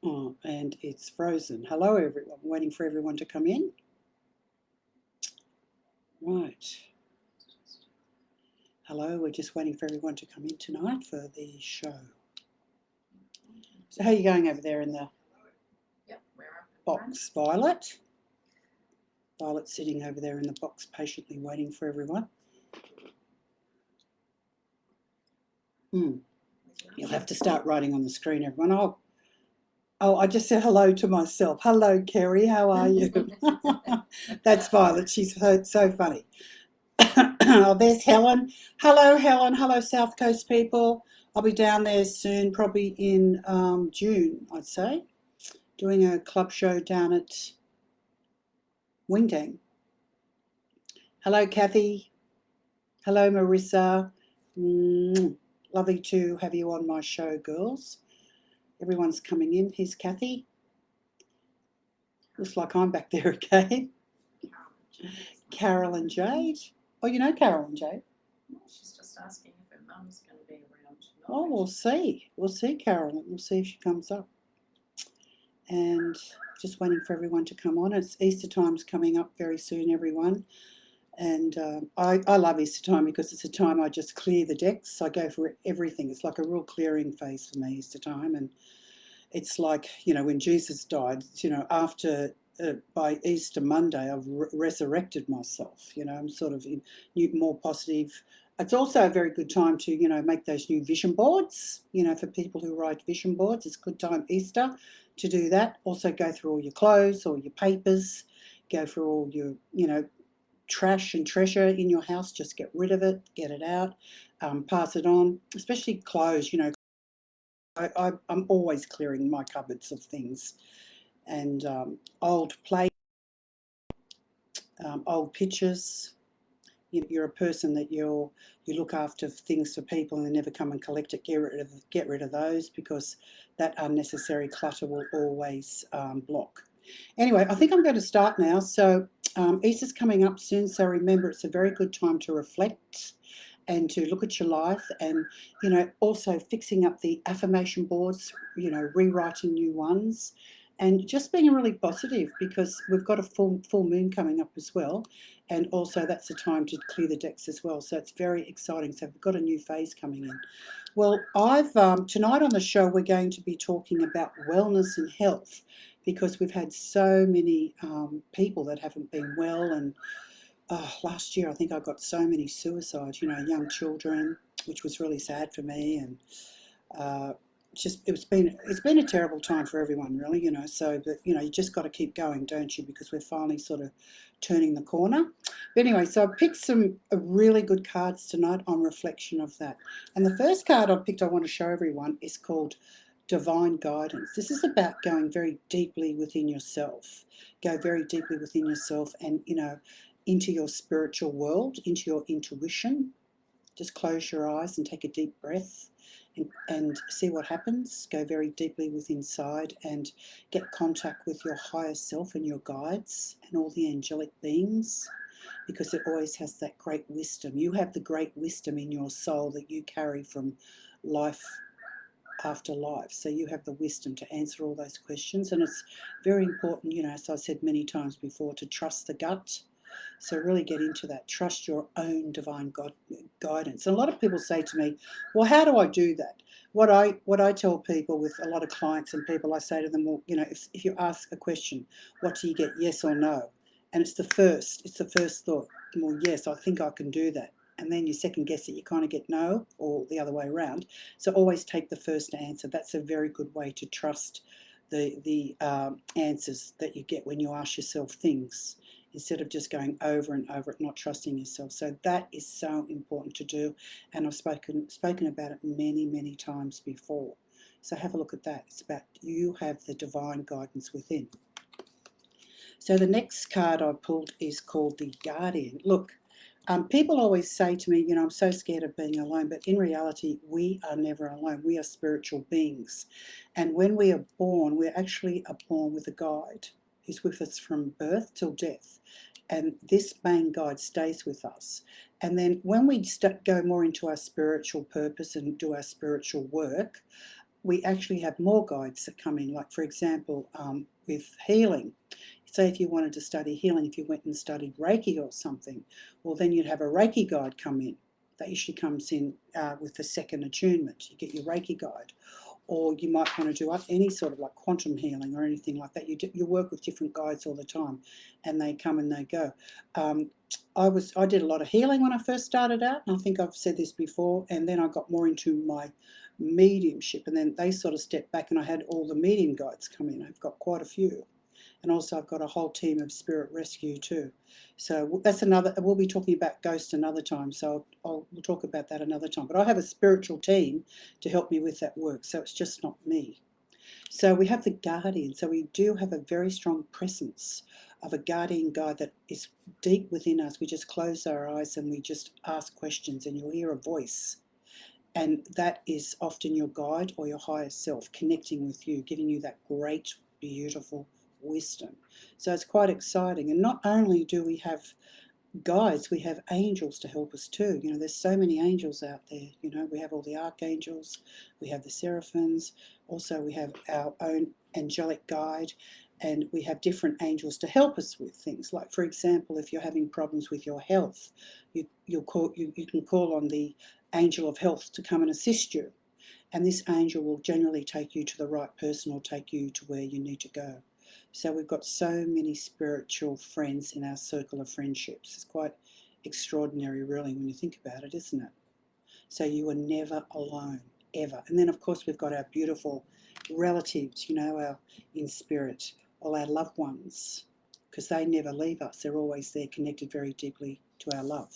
Oh, and it's frozen. Hello, everyone. Waiting for everyone to come in. Right. Hello, we're just waiting for everyone to come in tonight for the show. So how are you going over there in the box, Violet? Violet's sitting over there in the box patiently waiting for everyone. You'll have to start writing on the screen, everyone. Oh, I just said hello to myself. Hello, Kerrie. How are you? That's Violet. She's so funny. Oh, there's Helen. Hello, Helen. Hello, South Coast people. I'll be down there soon, probably in June, I'd say, doing a club show down at Wingdang. Hello, Kathy. Hello, Marissa. Lovely to have you on my show, girls. Everyone's coming in. Here's Kathy. Looks like I'm back there again. Carol and Jade. Oh, you know Carol and Jade? She's just asking if her mum's going to be around tonight. Oh, we'll see. We'll see, Carol. We'll see if she comes up. And just waiting for everyone to come on. It's Easter time's coming up very soon, everyone. And I love Easter time because it's a time I just clear the decks. I go for everything. It's like a real clearing phase for me, Easter time. And it's like, when Jesus died, after by Easter Monday, I've resurrected myself. I'm sort of more positive. It's also a very good time to, make those new vision boards, for people who write vision boards. It's a good time, Easter, to do that. Also go through all your clothes, all your papers, go through all your, trash and treasure in your house. Just get rid of it, get it out, pass it on, especially clothes, I'm always clearing my cupboards of things and old plate, old pictures. You're a person that you look after things for people and they never come and collect it. Get rid of those because that unnecessary clutter will always block. Anyway, I think I'm going to start now. So Easter's coming up soon. So remember, it's a very good time to reflect and to look at your life and, also fixing up the affirmation boards, rewriting new ones and just being really positive because we've got a full moon coming up as well. And also that's the time to clear the decks as well. So it's very exciting. So we've got a new phase coming in. Well, I've tonight on the show, we're going to be talking about wellness and health because we've had so many people that haven't been well and last year I think I got so many suicides, young children, which was really sad for me, and it's been a terrible time for everyone, really, So, but you just got to keep going, don't you? Because we're finally sort of turning the corner. But anyway, so I picked some really good cards tonight on reflection of that, and the first card I picked I want to show everyone is called Divine Guidance. This is about going very deeply within yourself. Go very deeply within yourself and, into your spiritual world, into your intuition. Just close your eyes and take a deep breath and see what happens. Go very deeply within inside and get contact with your higher self and your guides and all the angelic beings because it always has that great wisdom. You have the great wisdom in your soul that you carry from life after life. So you have the wisdom to answer all those questions. And it's very important, as I said many times before, to trust the gut. So really get into that. Trust your own divine guidance. And a lot of people say to me, well, how do I do that? What I tell people with a lot of clients and people, I say to them, well, if you ask a question, what do you get, yes or no? And it's the first thought, well, yes, I think I can do that. And then you second guess it, you kind of get no, or the other way around. So always take the first answer. That's a very good way to trust the answers that you get when you ask yourself things, instead of just going over and over it, not trusting yourself. So that is so important to do. And I've spoken about it many, many times before. So have a look at that. It's about you have the divine guidance within. So the next card I pulled is called the Guardian. Look, people always say to me, I'm so scared of being alone, but in reality, we are never alone. We are spiritual beings. And when we are born, we actually are born with a guide who's with us from birth till death. And this main guide stays with us. And then when we go more into our spiritual purpose and do our spiritual work, we actually have more guides that come in. Like, for example, with healing. Say if you wanted to study healing, if you went and studied Reiki or something, well, then you'd have a Reiki guide come in. That usually comes in with the second attunement. You get your Reiki guide. Or you might want to do any sort of like quantum healing or anything like that. You work with different guides all the time, and they come and they go. I did a lot of healing when I first started out, and I think I've said this before, and then I got more into my mediumship, and then they sort of stepped back, and I had all the medium guides come in. I've got quite a few. And also I've got a whole team of spirit rescue too. So that's another, we'll be talking about ghosts another time, so we'll talk about that another time. But I have a spiritual team to help me with that work, so it's just not me. So we have the guardian. So we do have a very strong presence of a guardian guide that is deep within us. We just close our eyes and we just ask questions, and you'll hear a voice. And that is often your guide or your higher self connecting with you, giving you that great, beautiful wisdom. So it's quite exciting. And not only do we have guides, we have angels to help us too. You know, there's so many angels out there. You know, we have all the archangels, we have the seraphims, also we have our own angelic guide, and we have different angels to help us with things. Like, for example, if you're having problems with your health, you can call on the angel of health to come and assist you. And this angel will generally take you to the right person or take you to where you need to go. So we've got so many spiritual friends in our circle of friendships. It's quite extraordinary, really, when you think about it, isn't it? So you are never alone, ever. And then, of course, we've got our beautiful relatives, you know, our in spirit, all our loved ones, because they never leave us. They're always there, connected very deeply to our love.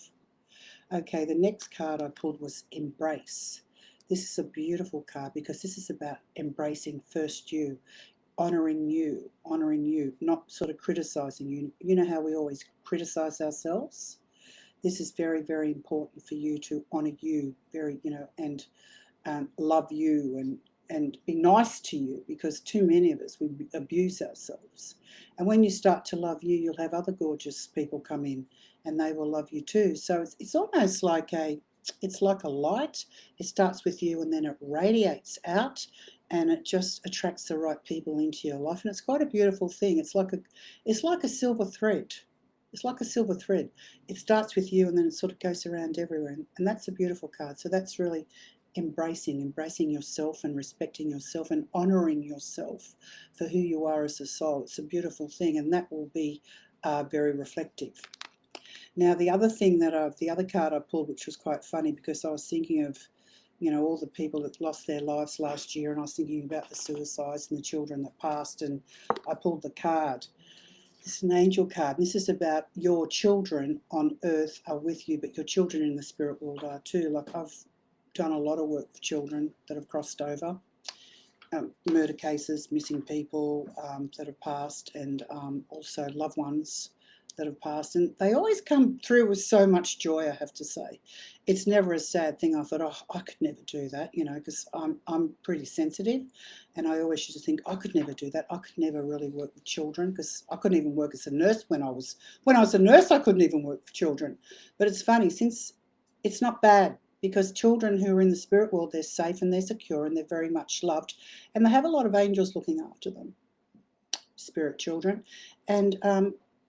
Okay, the next card I pulled was Embrace. This is a beautiful card because this is about embracing first you, honouring you, not sort of criticising you. You know how we always criticise ourselves? This is very, very important for you to honour you, very, you know, and love you and be nice to you, because too many of us, we abuse ourselves. And when you start to love you, you'll have other gorgeous people come in and they will love you too. So it's almost like it's like a light. It starts with you and then it radiates out, and it just attracts the right people into your life. And it's quite a beautiful thing. It's like a silver thread. It's like a silver thread. It starts with you and then it sort of goes around everywhere. And that's a beautiful card. So that's really embracing yourself and respecting yourself and honouring yourself for who you are as a soul. It's a beautiful thing, and that will be very reflective. Now, the other card I pulled, which was quite funny, because I was thinking of, you know, all the people that lost their lives last year, and I was thinking about the suicides and the children that passed, and I pulled the card. This is an angel card, and this is about your children on earth are with you, but your children in the spirit world are too. Like, I've done a lot of work for children that have crossed over, murder cases, missing people that have passed, and also loved ones that have passed, and they always come through with so much joy, I have to say. It's never a sad thing. I thought, oh, I could never do that, you know, because I'm pretty sensitive, and I always used to think I could never do that. I could never really work with children, because I couldn't even work as a nurse when I was a nurse. I couldn't even work with children. But it's funny, since it's not bad, because children who are in the spirit world, they're safe and they're secure and they're very much loved, and they have a lot of angels looking after them, spirit children. And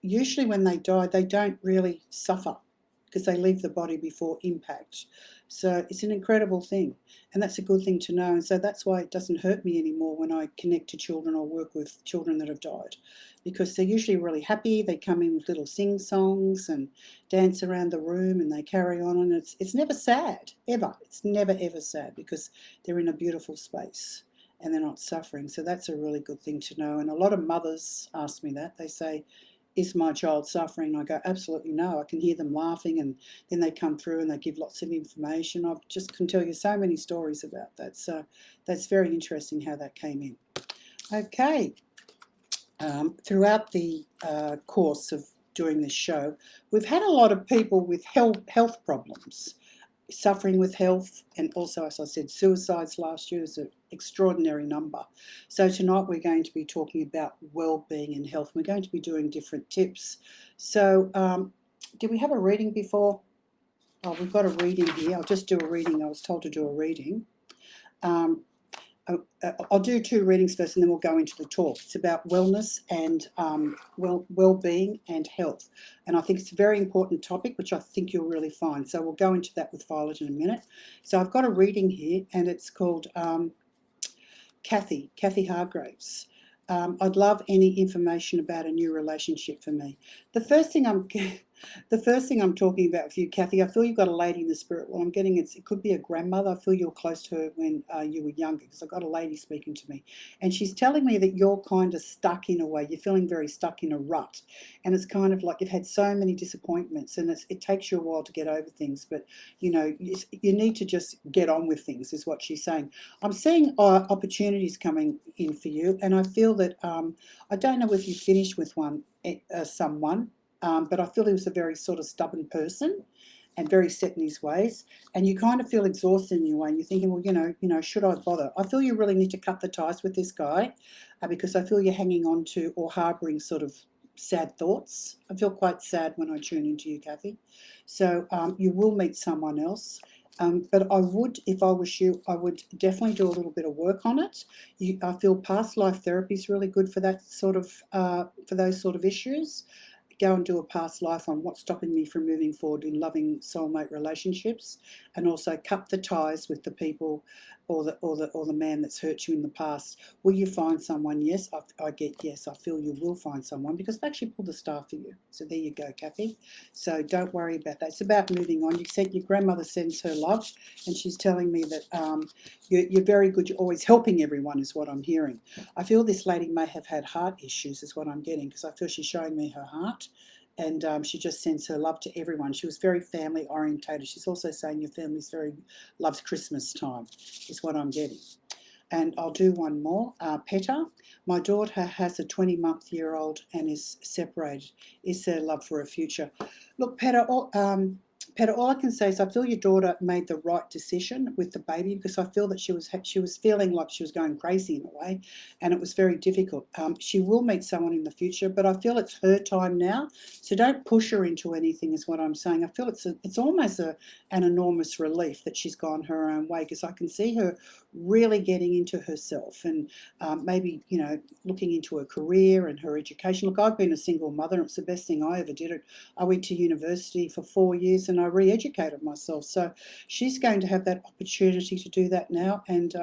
usually when they die, they don't really suffer because they leave the body before impact. So it's an incredible thing, and that's a good thing to know. And so that's why it doesn't hurt me anymore when I connect to children or work with children that have died, because they're usually really happy. They come in with little sing-songs and dance around the room, and they carry on, and it's never sad, ever. It's never, ever sad, because they're in a beautiful space and they're not suffering. So that's a really good thing to know. And a lot of mothers ask me that. They say, is my child suffering? I go, absolutely no. I can hear them laughing, and then they come through and they give lots of information. I just can tell you so many stories about that. So that's very interesting how that came in. Okay. Throughout the course of doing this show, we've had a lot of people with health problems, suffering with health, and also, as I said, suicides last year is an extraordinary number. So tonight we're going to be talking about well-being and health. We're going to be doing different tips. So did we have a reading before? Oh, we've got a reading here. I'll just do a reading. I was told to do a reading. I'll do 2 readings first, and then we'll go into the talk. It's about wellness and well-being and health, and I think it's a very important topic, which I think you'll really find. So we'll go into that with Violet in a minute. So I've got a reading here, and it's called Kathy Hargraves. I'd love any information about a new relationship for me. The first thing I'm talking about with you, Kathy, I feel you've got a lady in the spirit. Well, I'm getting it could be a grandmother. I feel you're close to her when you were younger, because I've got a lady speaking to me. And she's telling me that you're kind of stuck in a way. You're feeling very stuck in a rut. And it's kind of like you've had so many disappointments, and it takes you a while to get over things. But, you need to just get on with things, is what she's saying. I'm seeing opportunities coming in for you, and I feel that I don't know if you finished with someone, but I feel he was a very sort of stubborn person and very set in his ways, and you kind of feel exhausted in your way, and you're thinking, well, should I bother? I feel you really need to cut the ties with this guy, because I feel you're hanging on to or harbouring sort of sad thoughts. I feel quite sad when I tune into you, Kathy. So you will meet someone else. But I would, if I was you, I would definitely do a little bit of work on it. I feel past life therapy is really good for that sort of, for those sort of issues. Go and do a past life on what's stopping me from moving forward in loving soulmate relationships, and also cut the ties with the people or the man that's hurt you in the past. Will you find someone? Yes, I get yes. I feel you will find someone, because I've actually pulled the star for you. So there you go, Kathy. So don't worry about that. It's about moving on. You said your grandmother sends her love, and she's telling me that you're very good. You're always helping everyone, is what I'm hearing. I feel this lady may have had heart issues, is what I'm getting, because I feel she's showing me her heart. And she just sends her love to everyone. She was very family orientated. She's also saying your family's loves Christmas time, is what I'm getting. And I'll do one more. Peta, my daughter has a 20-month-year-old and is separated. Is there love for a future? Look, Peta, all I can say is I feel your daughter made the right decision with the baby, because I feel that she was feeling like she was going crazy in a way, and it was very difficult. She will meet someone in the future, but I feel it's her time now. So don't push her into anything, is what I'm saying. I feel it's almost an enormous relief that she's gone her own way, because I can see her really getting into herself, and maybe looking into her career and her education. Look, I've been a single mother, and it's the best thing I ever did. I went to university for 4 years, and I re-educated myself. So she's going to have that opportunity to do that now, and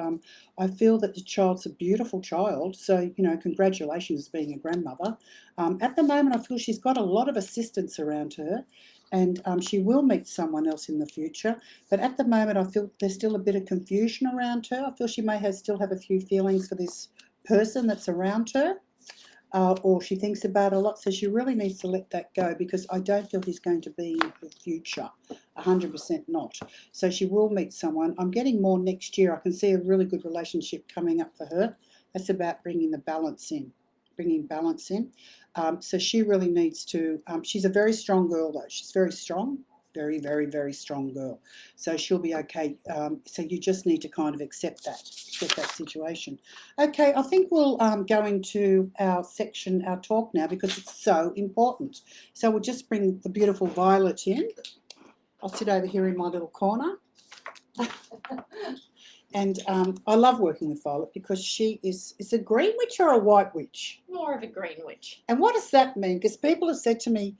I feel that the child's a beautiful child. So congratulations being a grandmother. At the moment, I feel she's got a lot of assistance around her, and she will meet someone else in the future. But at the moment, I feel there's still a bit of confusion around her. I feel she may still have a few feelings for this person that's around her. Or she thinks about a lot, so she really needs to let that go, because I don't feel he's going to be in the future, 100% not. So she will meet someone. I'm getting more next year. I can see a really good relationship coming up for her. That's about bringing balance in. So she really needs to, she's a very strong girl though. She's very strong, very, very, very strong girl. So she'll be okay. So you just need to kind of accept that situation. Okay, I think we'll go into our talk now, because it's so important. So we'll just bring the beautiful Violet in. I'll sit over here in my little corner. And I love working with Violet, because she is a green witch or a white witch? More of a green witch. And what does that mean? Because people have said to me,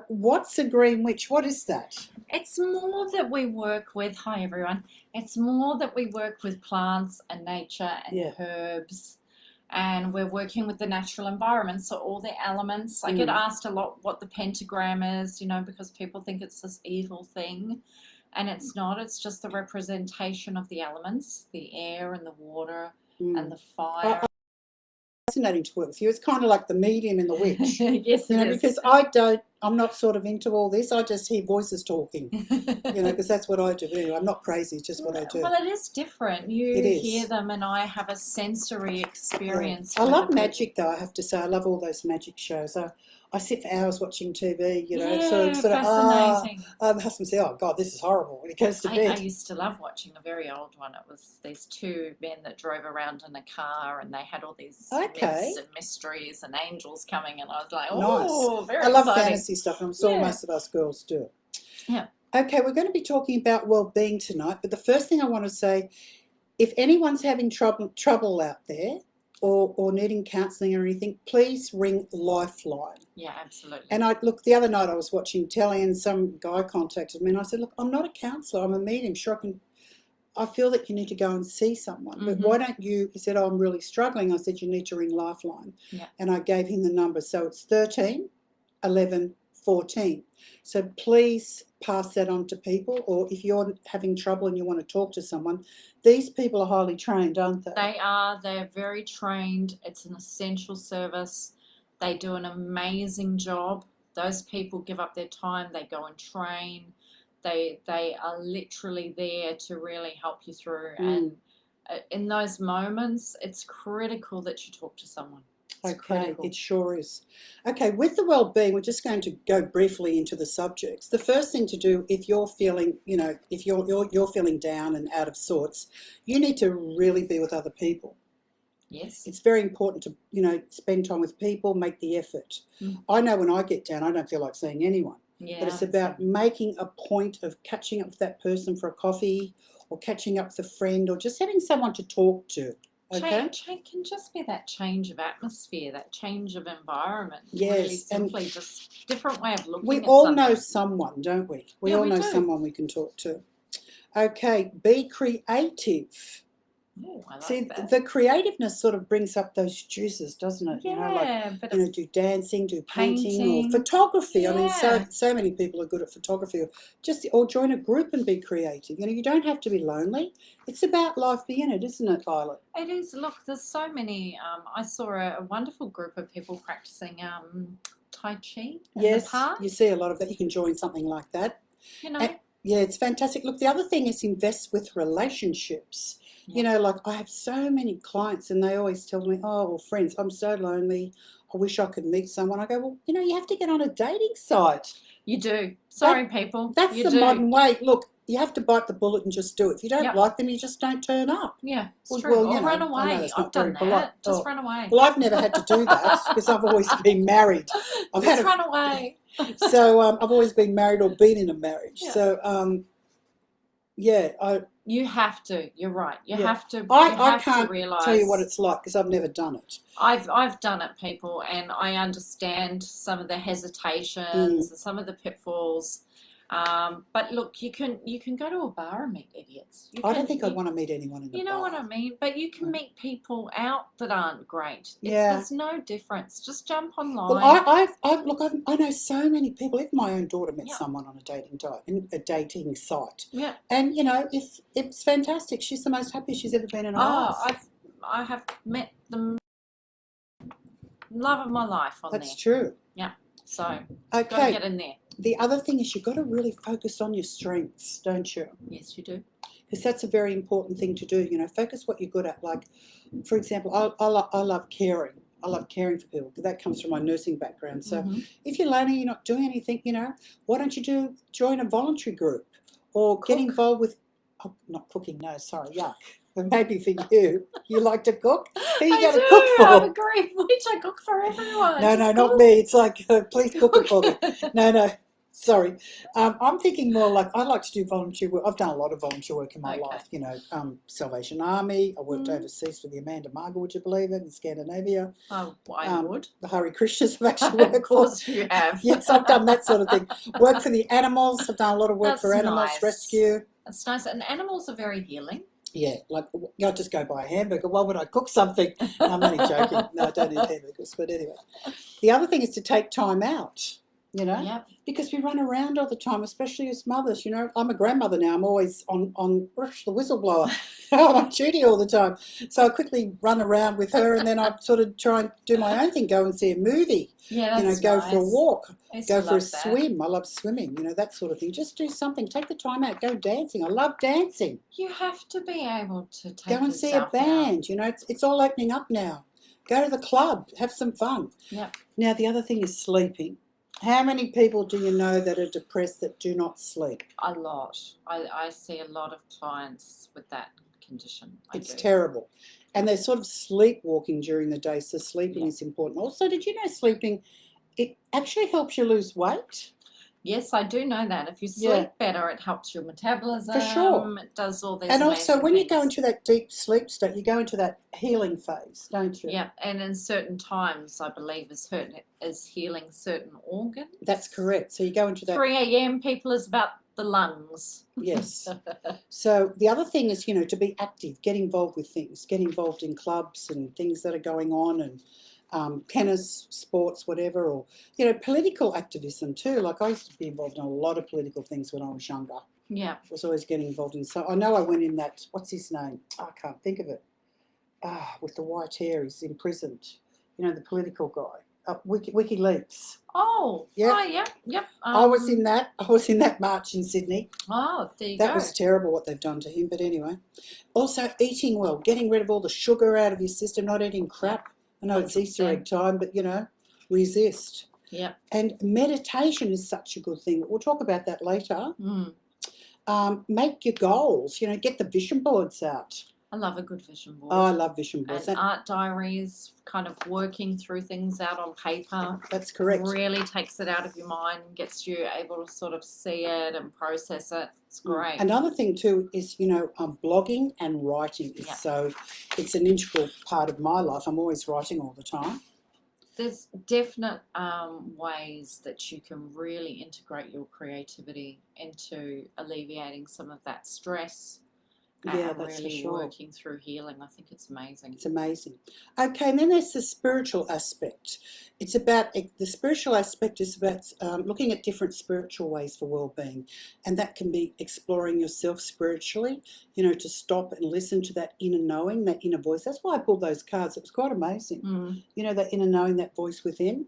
what's a green witch? What is that? It's more that we work with, hi everyone, it's more that we work with plants and nature and herbs, and we're working with the natural environment. So all the elements, I get asked a lot what the pentagram is, because people think it's this evil thing. And it's not, it's just the representation of the elements, the air and the water and the fire. Fascinating to work with you. It's kind of like the medium and the witch. Yes, it is. Because I'm not sort of into all this. I just hear voices talking, because that's what I do. Anyway, I'm not crazy. It's just what I do. Well, it is different. You hear them, and I have a sensory experience. I love magic, though, I have to say. I love all those magic shows. I sit for hours watching TV, fascinating. My husband said, oh, God, this is horrible when he goes to bed. I used to love watching a very old one. It was these 2 men that drove around in a car, and they had all these myths and mysteries and angels coming, and I was like, oh, very exciting. I love fantasy stuff, and I'm sure most of us girls do. Yeah. Okay, we're going to be talking about well-being tonight, but the first thing I want to say if anyone's having trouble out there or needing counselling or anything, please ring Lifeline. Yeah, absolutely. And look, the other night I was watching telly and some guy contacted me and I said, look, I'm not a counsellor, I'm a medium. Sure, I feel that you need to go and see someone, but why don't you, he said, oh, I'm really struggling. I said, you need to ring Lifeline. Yeah. And I gave him the number. So it's 13 11 14. So please pass that on to people, or if you're having trouble and you want to talk to someone, these people are highly trained, aren't they? They are. They're very trained. It's an essential service. They do an amazing job. Those people give up their time. They go and train. They are literally there to really help you through. And in those moments, it's critical that you talk to someone. It's critical. It sure is. Okay, with the well-being, we're just going to go briefly into the subjects. The first thing to do, if you're feeling, if you're feeling down and out of sorts, you need to really be with other people. Yes. It's very important to, spend time with people, make the effort. I know when I get down, I don't feel like seeing anyone. Yeah, but it's about making a point of catching up with that person for a coffee or catching up with a friend or just having someone to talk to. Okay? Change can just be that change of atmosphere, that change of environment. Yes. Really simply just different way of looking We at all something. know someone, don't we? We all we know do. someone we can talk to. Okay, be creative. Oh, I like See, that. the creativeness sort of brings up those juices, doesn't it? Yeah, Do dancing, do painting or painting. photography. I mean, Yeah. so many people are good at photography, or join a group and be creative. You don't have to be lonely. It's about life being it, isn't it, Violet? It is. Look, there's so many. I saw a wonderful group of people practicing Tai Chi in the park. You see a lot of that. You can join something like that. Yeah, it's fantastic. Look, the other thing is invest with relationships. Yeah. Like I have so many clients and they always tell me, oh, well, friends, I'm so lonely. I wish I could meet someone. I go, well, you have to get on a dating site. You do. Sorry, people. That's you the do. modern way. Look, you have to bite the bullet and just do it. If you don't like them, you just don't turn up. Yeah, it's true. Or run away. I've done that. Polite. Just run away. Well, I've never had to do that because I've always been married. Run away. So I've always been married or been in a marriage. Yeah. So, you have to. You're right. You have to. I can't realize. Tell you what it's like because I've never done it. I've done it, people, and I understand some of the hesitations and some of the pitfalls. But look, you can go to a bar and meet idiots. I don't think I'd want to meet anyone in a bar. You know what I mean? But you can meet people out that aren't great. There's no difference. Just jump online. Well, I know so many people. Even my own daughter met someone on a dating site. Yeah. And it's fantastic. She's the most happy she's ever been in her life. I have met the love of my life on there. That's true. Yeah. So okay. Got to get in there. The other thing is you've got to really focus on your strengths, don't you? Yes, you do. Because that's a very important thing to do. Focus what you're good at. Like, for example, I love caring. I love caring for people. That comes from my nursing background. So if you're lonely, you're not doing anything, why don't you join a voluntary group or get involved with, not cooking, no, sorry, yuck. But maybe for you, you like to cook. Who you got to cook for? I agree. Which I cook for everyone. No, not me. It's like, please cook it for me. No, sorry. I'm thinking more like I like to do volunteer work. I've done a lot of volunteer work in my life. Salvation Army. I worked overseas for the Amanda Margaret, would you believe it, in Scandinavia. Oh, I would. The Hare Krishnas have actually worked for. Of course you have. Yes, I've done that sort of thing. Work for the animals. I've done a lot of work for animals, rescue. That's nice. And animals are very healing. Yeah, like I'll just go buy a hamburger. Why would I cook something? I'm only joking. No, I don't eat hamburgers. But anyway, the other thing is to take time out, because we run around all the time, especially as mothers. I'm a grandmother now. I'm always on the whistleblower. I'm on duty all the time. So I quickly run around with her and then I sort of try and do my own thing, go and see a movie. Yeah, that's go nice. for a walk, go for a that. swim. I love swimming, that sort of thing. Just do something. Take the time out. Go dancing. I love dancing. You have to be able to take go and see a band. It's all opening up now. Go to the club. Have some fun. Yeah. Now the other thing is sleeping. How many people do you know that are depressed that do not sleep? A lot. I see a lot of clients with that condition. It's terrible. And they're sort of sleepwalking during the day, so sleeping is important. Also, did you know sleeping, it actually helps you lose weight? Yes, I do know that. If you sleep Yeah. better, it helps your metabolism. For sure. It does all these And amazing also, when you go things. into that deep sleep state, you go into that healing phase, don't you? Yeah, and in certain times, I believe is healing certain organs. That's correct. So you go into that. 3 a.m. people is about the lungs. Yes. So the other thing is, to be active, get involved with things, get involved in clubs and things that are going on, and tennis, sports, whatever, or, political activism too. Like I used to be involved in a lot of political things when I was younger. Yeah. I was always getting involved in. So I know I went in that, what's his name? I can't think of it. With the white hair, he's imprisoned. The political guy. WikiLeaks. Oh, Yeah. oh, yeah, yep. I was in that. I was in that march in Sydney. Oh, there you go. That was terrible what they've done to him. But anyway, also eating well, getting rid of all the sugar out of your system, not eating crap. I know it's Easter egg time, but resist. Yeah. And meditation is such a good thing. We'll talk about that later. Make your goals. Get the vision boards out. I love a good vision board. Oh, I love vision boards. And art diaries, kind of working through things out on paper. That's correct. Really takes it out of your mind, gets you able to sort of see it and process it. It's great. Another thing too is, blogging and writing is it's an integral part of my life. I'm always writing all the time. There's definite ways that you can really integrate your creativity into alleviating some of that stress. Yeah, that's really for sure. Working through healing. I think it's amazing. It's amazing. Okay, and then there's the spiritual aspect. The spiritual aspect is about looking at different spiritual ways for well-being, and that can be exploring yourself spiritually, to stop and listen to that inner knowing, that inner voice. That's why I pulled those cards. It was quite amazing. That inner knowing, that voice within.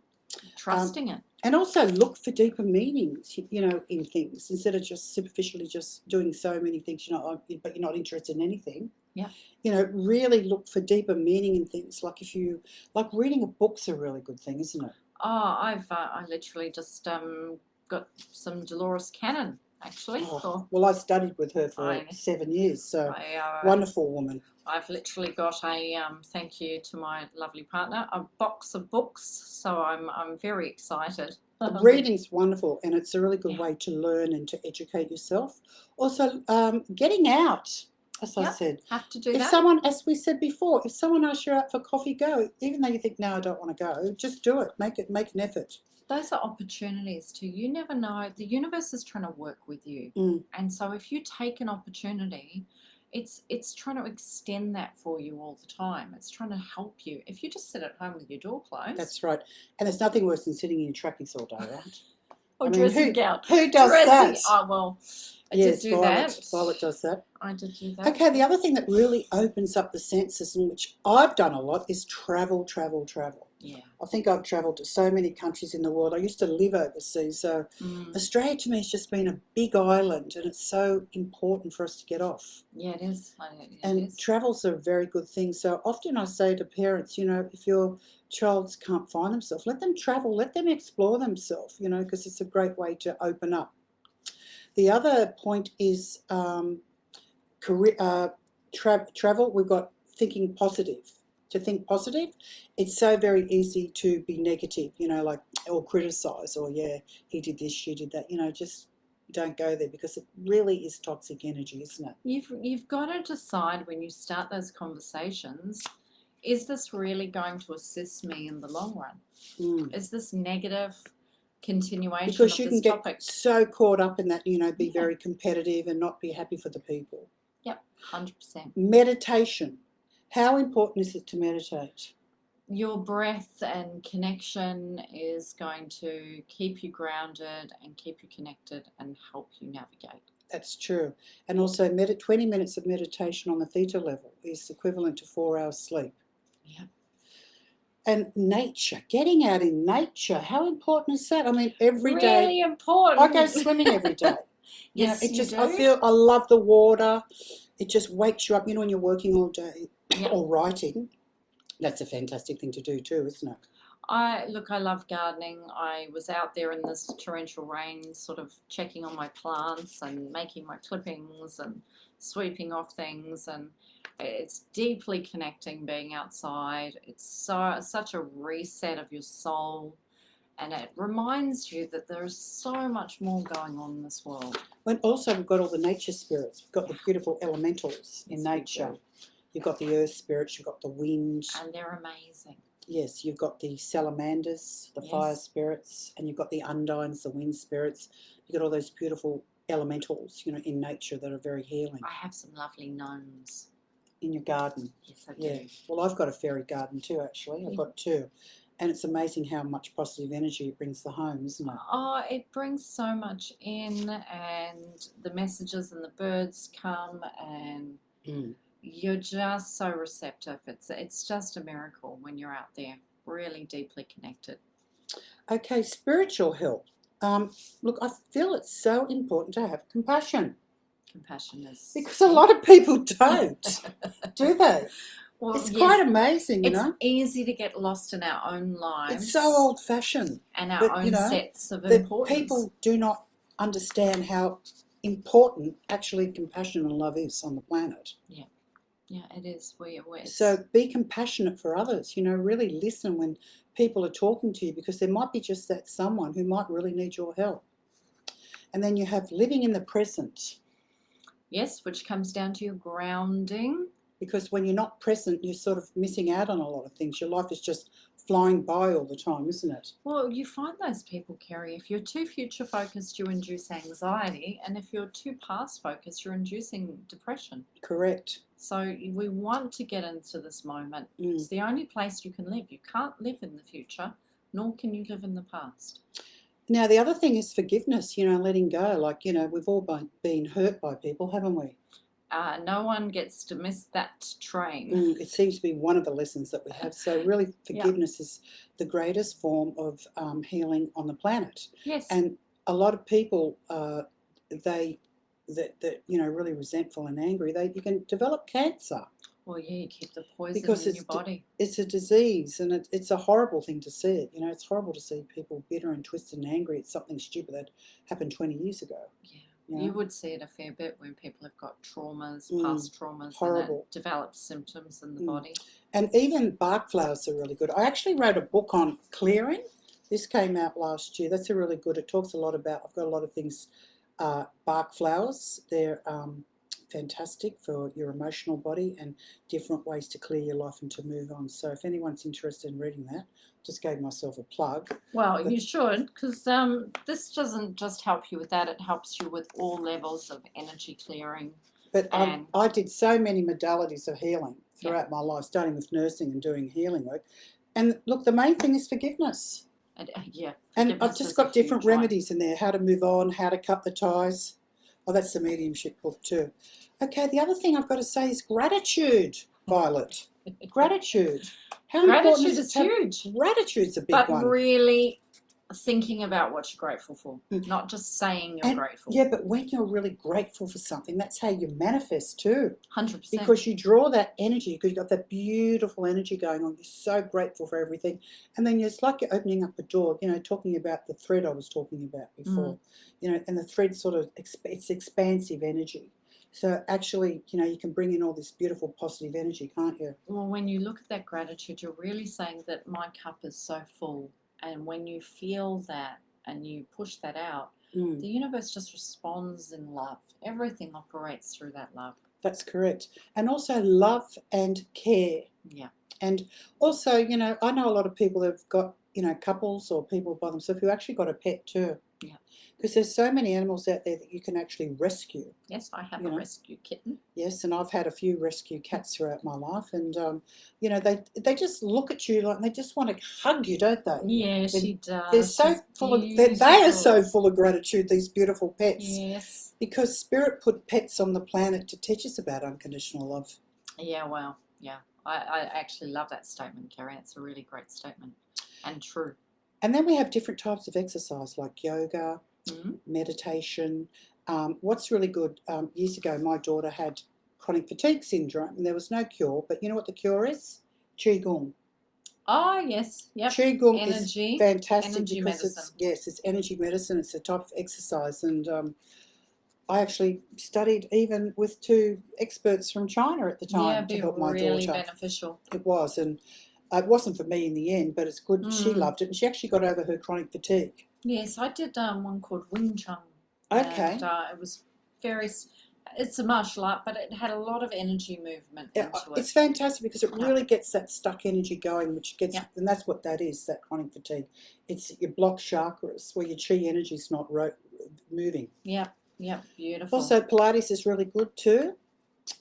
Trusting it. And also look for deeper meanings, in things, instead of just superficially just doing so many things, but you're not interested in anything. Yeah. Really look for deeper meaning in things. Like reading a book's a really good thing, isn't it? Oh, I literally just got some Dolores Cannon, actually. Well, I studied with her for 7 years, so wonderful woman. I've literally got thank you to my lovely partner, a box of books, so I'm very excited. Reading's wonderful, and it's a really good way to learn and to educate yourself. Also, getting out, as I said. Have to do if that. Someone, as we said before, if someone asks you out for coffee, go. Even though you think, no, I don't want to go, just do it. Make an effort. Those are opportunities too. You never know. The universe is trying to work with you. And so if you take an opportunity, it's trying to extend that for you all the time. It's trying to help you. If you just sit at home with your door closed. That's right. And there's nothing worse than sitting in your trackies all day, right? Or dressing gown. Who does that? Oh, well, I did do that. Violet does that. I did do that. Okay, the other thing that really opens up the senses, and which I've done a lot, is travel. Yeah. I think I've travelled to so many countries in the world. I used to live overseas, so Australia to me has just been a big island, and it's so important for us to get off. Yeah, it is. Travel's a very good thing. So often I say to parents, if your child can't find themselves, let them travel, let them explore themselves, because it's a great way to open up. The other point is travel. We've got thinking positive. To think positive, it's so very easy to be negative, or criticise, or he did this, she did that. Just don't go there, because it really is toxic energy, isn't it? You've got to decide when you start those conversations, is this really going to assist me in the long run? Is this negative continuation because of you this can topic? Get so caught up in that, be very competitive and not be happy for the people. Yep, 100%. Meditation. How important is it to meditate? Your breath and connection is going to keep you grounded and keep you connected and help you navigate. That's true. And also 20 minutes of meditation on the theta level is equivalent to 4 hours sleep. Yeah. And nature, getting out in nature, how important is that? I mean, every day. Really important. I go swimming every day. Yes, you do. I love the water. It just wakes you up. When you're working all day or writing, that's a fantastic thing to do too, isn't it? I love gardening. I was out there in this torrential rain sort of checking on my plants and making my clippings and sweeping off things, and it's deeply connecting being outside. It's such a reset of your soul, And it reminds you that there is so much more going on in this world. But also we've got all the nature spirits. We've got the beautiful elementals in Yes, we nature. do. You've got the earth spirits, you've got the wind. And they're amazing. Yes, you've got the salamanders, the fire Yes. spirits, and you've got the undines, the wind spirits. You've got all those beautiful elementals, in nature that are very healing. I have some lovely gnomes. In your garden. Yes, I Yeah. do. Well, I've got a fairy garden too, actually. I've got two. And it's amazing how much positive energy it brings to home, isn't it? Oh, it brings so much in, and the messages and the birds come, and you're just so receptive. It's just a miracle when you're out there, really deeply connected. Okay, spiritual health. Look, I feel it's so important to have compassion. Compassion is... Because a lot of people don't, do they? Well, it's yes, quite amazing, it's easy to get lost in our own lives. It's so old-fashioned. And our own sets of the importance. People do not understand how important actually compassion and love is on the planet. Yeah. Yeah, it is. So be compassionate for others, really listen when people are talking to you, because there might be just that someone who might really need your help. And then you have living in the present. Yes, which comes down to your grounding. Because when you're not present, you're sort of missing out on a lot of things. Your life is just flying by all the time, isn't it? Well, you find those people, Kerrie, if you're too future focused, you induce anxiety, and if you're too past focused, you're inducing depression. Correct. So we want to get into this moment. It's the only place you can live. You can't live in the future, nor can you live in the past. Now, the other thing is forgiveness, letting go. Like, we've all been hurt by people, haven't we? No one gets to miss that train. It seems to be one of the lessons that we have. So really, forgiveness is the greatest form of healing on the planet. Yes. And a lot of people, that really resentful and angry, you can develop cancer. Well, yeah, you keep the poison in your body. It's a disease, and it's a horrible thing to see it. It's horrible to see people bitter and twisted and angry at something stupid that happened 20 years ago. Yeah. You would see it a fair bit when people have got traumas, past traumas, horrible. And it develops symptoms in the body. And even bark flowers are really good. I actually wrote a book on clearing. This came out last year. That's a really good. It talks a lot about, I've got a lot of things, bark flowers. They're fantastic for your emotional body and different ways to clear your life and to move on. So if anyone's interested in reading that, just gave myself a plug. Well, you should, because this doesn't just help you with that. It helps you with all levels of energy clearing. But I did so many modalities of healing throughout my life, starting with nursing and doing healing work. And look, the main thing is forgiveness. And I've just got different remedies in there, how to move on, how to cut the ties. Oh, that's the mediumship book too. Okay, the other thing I've got to say is gratitude, Violet. Gratitude. How gratitude important is huge. Gratitude's a big one. But really thinking about what you're grateful for, not just saying you're grateful. Yeah, but when you're really grateful for something, that's how you manifest too. 100%. Because you draw that energy, because you've got that beautiful energy going on. You're so grateful for everything. And then it's like you're opening up a door, talking about the thread I was talking about before. And the thread sort of, it's expansive energy. So actually, you can bring in all this beautiful positive energy, can't you? Well, when you look at that gratitude, you're really saying that my cup is so full. And when you feel that and you push that out, the universe just responds in love. Everything operates through that love. That's correct. And also love and care. Yeah. And also, I know a lot of people have got, couples or people by themselves who actually got a pet too. Yeah. Because there's so many animals out there that you can actually rescue. Yes, I have a rescue kitten. Yes, and I've had a few rescue cats throughout my life, and they just look at you like they just want to hug you, don't they? Yeah, she does. They're so full of. They are so full of gratitude. These beautiful pets. Yes. Because Spirit put pets on the planet to teach us about unconditional love. Yeah. Well. Yeah. I actually love that statement, Kerrie. It's a really great statement and true. And then we have different types of exercise like yoga, meditation. What's really good, years ago my daughter had chronic fatigue syndrome and there was no cure, but you know what the cure is? Qigong. Oh, yes. Yep. Qigong is fantastic energy because medicine. it's energy medicine. It's a type of exercise, and I actually studied even with two experts from China at the time to help my daughter. Really beneficial. It was, and It wasn't for me in the end, but it's good. She loved it, and she actually got over her chronic fatigue. Yes, I did one called Wing Chun. Okay. And it was very, it's a martial art, but it had a lot of energy movement into it. It's fantastic because it really gets that stuck energy going, which gets, Yeah. and that's what that is, that chronic fatigue. It's your blocked chakras where your chi energy is not moving. Yeah, beautiful. Also, Pilates is really good too.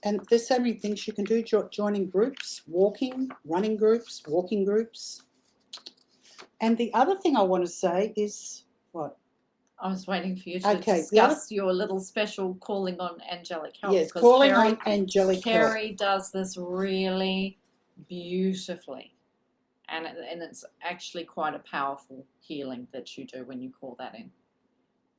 And there's so many things you can do, joining groups, walking, running groups, walking groups. And the other thing I want to say is, what? I was waiting for you to discuss your little special calling on angelic help. Yes, calling on angelic help. Kerrie does this really beautifully. And it's actually quite a powerful healing that you do when you call that in.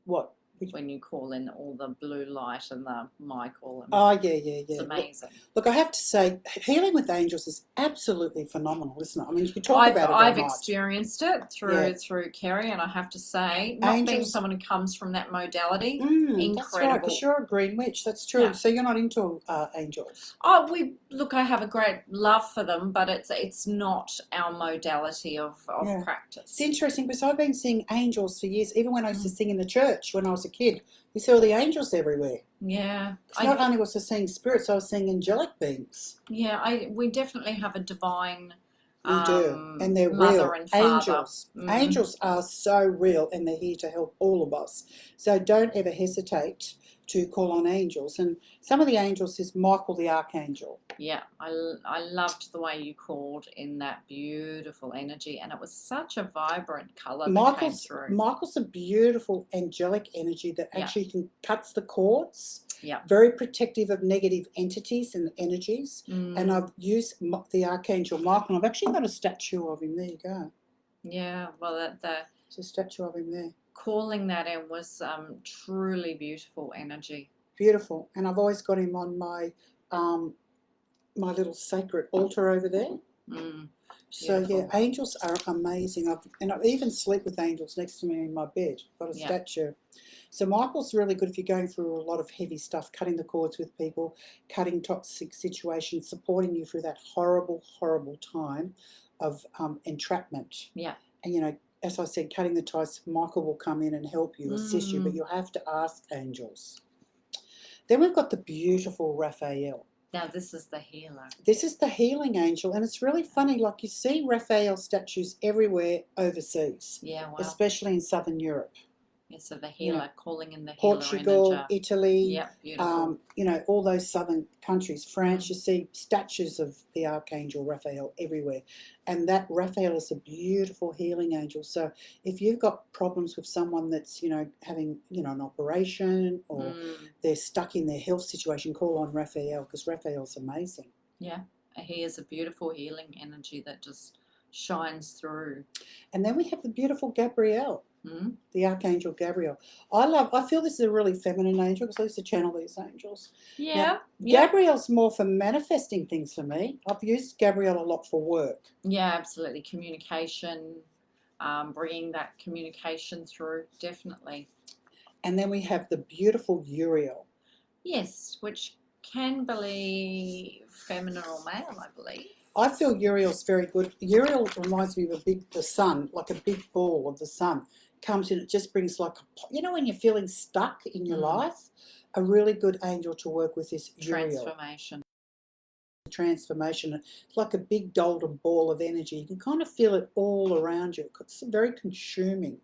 What? When you call in all the blue light and the Michael. And oh, yeah. It's amazing. Look, I have to say, healing with angels is absolutely phenomenal, isn't it? I mean, you can talk about it all I've night. experienced it through Kerrie, and I have to say, not being someone who comes from that modality, incredible. That's right, because you're a green witch. That's true. Yeah. So you're not into angels. Oh, I have a great love for them, but it's not our modality of practice. It's interesting because I've been seeing angels for years. Even when I used to sing in the church when I was a kid, you see all the angels everywhere. Yeah. Not only was I seeing spirits, I was seeing angelic beings. Yeah, we definitely have a divine. We do, and they're mother real. And father. Angels. Angels are so real, and they're here to help all of us. So don't ever hesitate to call on angels. And some of the angels is Michael the Archangel. Yeah, I loved the way you called in that beautiful energy, and it was such a vibrant colour that came through. Michael's a beautiful angelic energy that actually cuts the cords. Yeah. Very protective of negative entities and energies. And I've used the Archangel Michael. I've actually got a statue of him. There you go. Yeah, well, it's a statue of him there. Calling that in was truly beautiful energy. Beautiful. And I've always got him on my my little sacred altar over there. So yeah, angels are amazing. I even sleep with angels next to me in my bed. I've got a statue. So Michael's really good if you're going through a lot of heavy stuff, cutting the cords with people, cutting toxic situations, supporting you through that horrible, horrible time of entrapment. Yeah. And as I said, cutting the ties, Michael will come in and help you, assist you, but you have to ask angels. Then we've got the beautiful Raphael. Now this is the healer. This is the healing angel, and it's really funny. Like you see Raphael statues everywhere overseas. Yeah, wow. Especially in Southern Europe. Yeah, so the healer, calling in the healer. Portugal, energy. Italy. Yeah, beautiful. All those southern countries. France, you see statues of the Archangel Raphael everywhere. And that Raphael is a beautiful healing angel. So if you've got problems with someone that's, having, an operation or they're stuck in their health situation, call on Raphael because Raphael's amazing. Yeah, he is a beautiful healing energy that just shines through. And then we have the beautiful Gabrielle. The Archangel Gabriel. I feel this is a really feminine angel because I used to channel these angels. Yeah. Gabriel's more for manifesting things for me. I've used Gabriel a lot for work. Yeah, absolutely. Communication, bringing that communication through, definitely. And then we have the beautiful Uriel. Yes, which can be feminine or male, I believe. I feel Uriel's very good. Uriel reminds me of the sun, like a big ball of the sun. Comes in, it just brings like, when you're feeling stuck in your life, a really good angel to work with is Uriel. Transformation. It's like a big golden ball of energy. You can kind of feel it all around you. It's very consuming.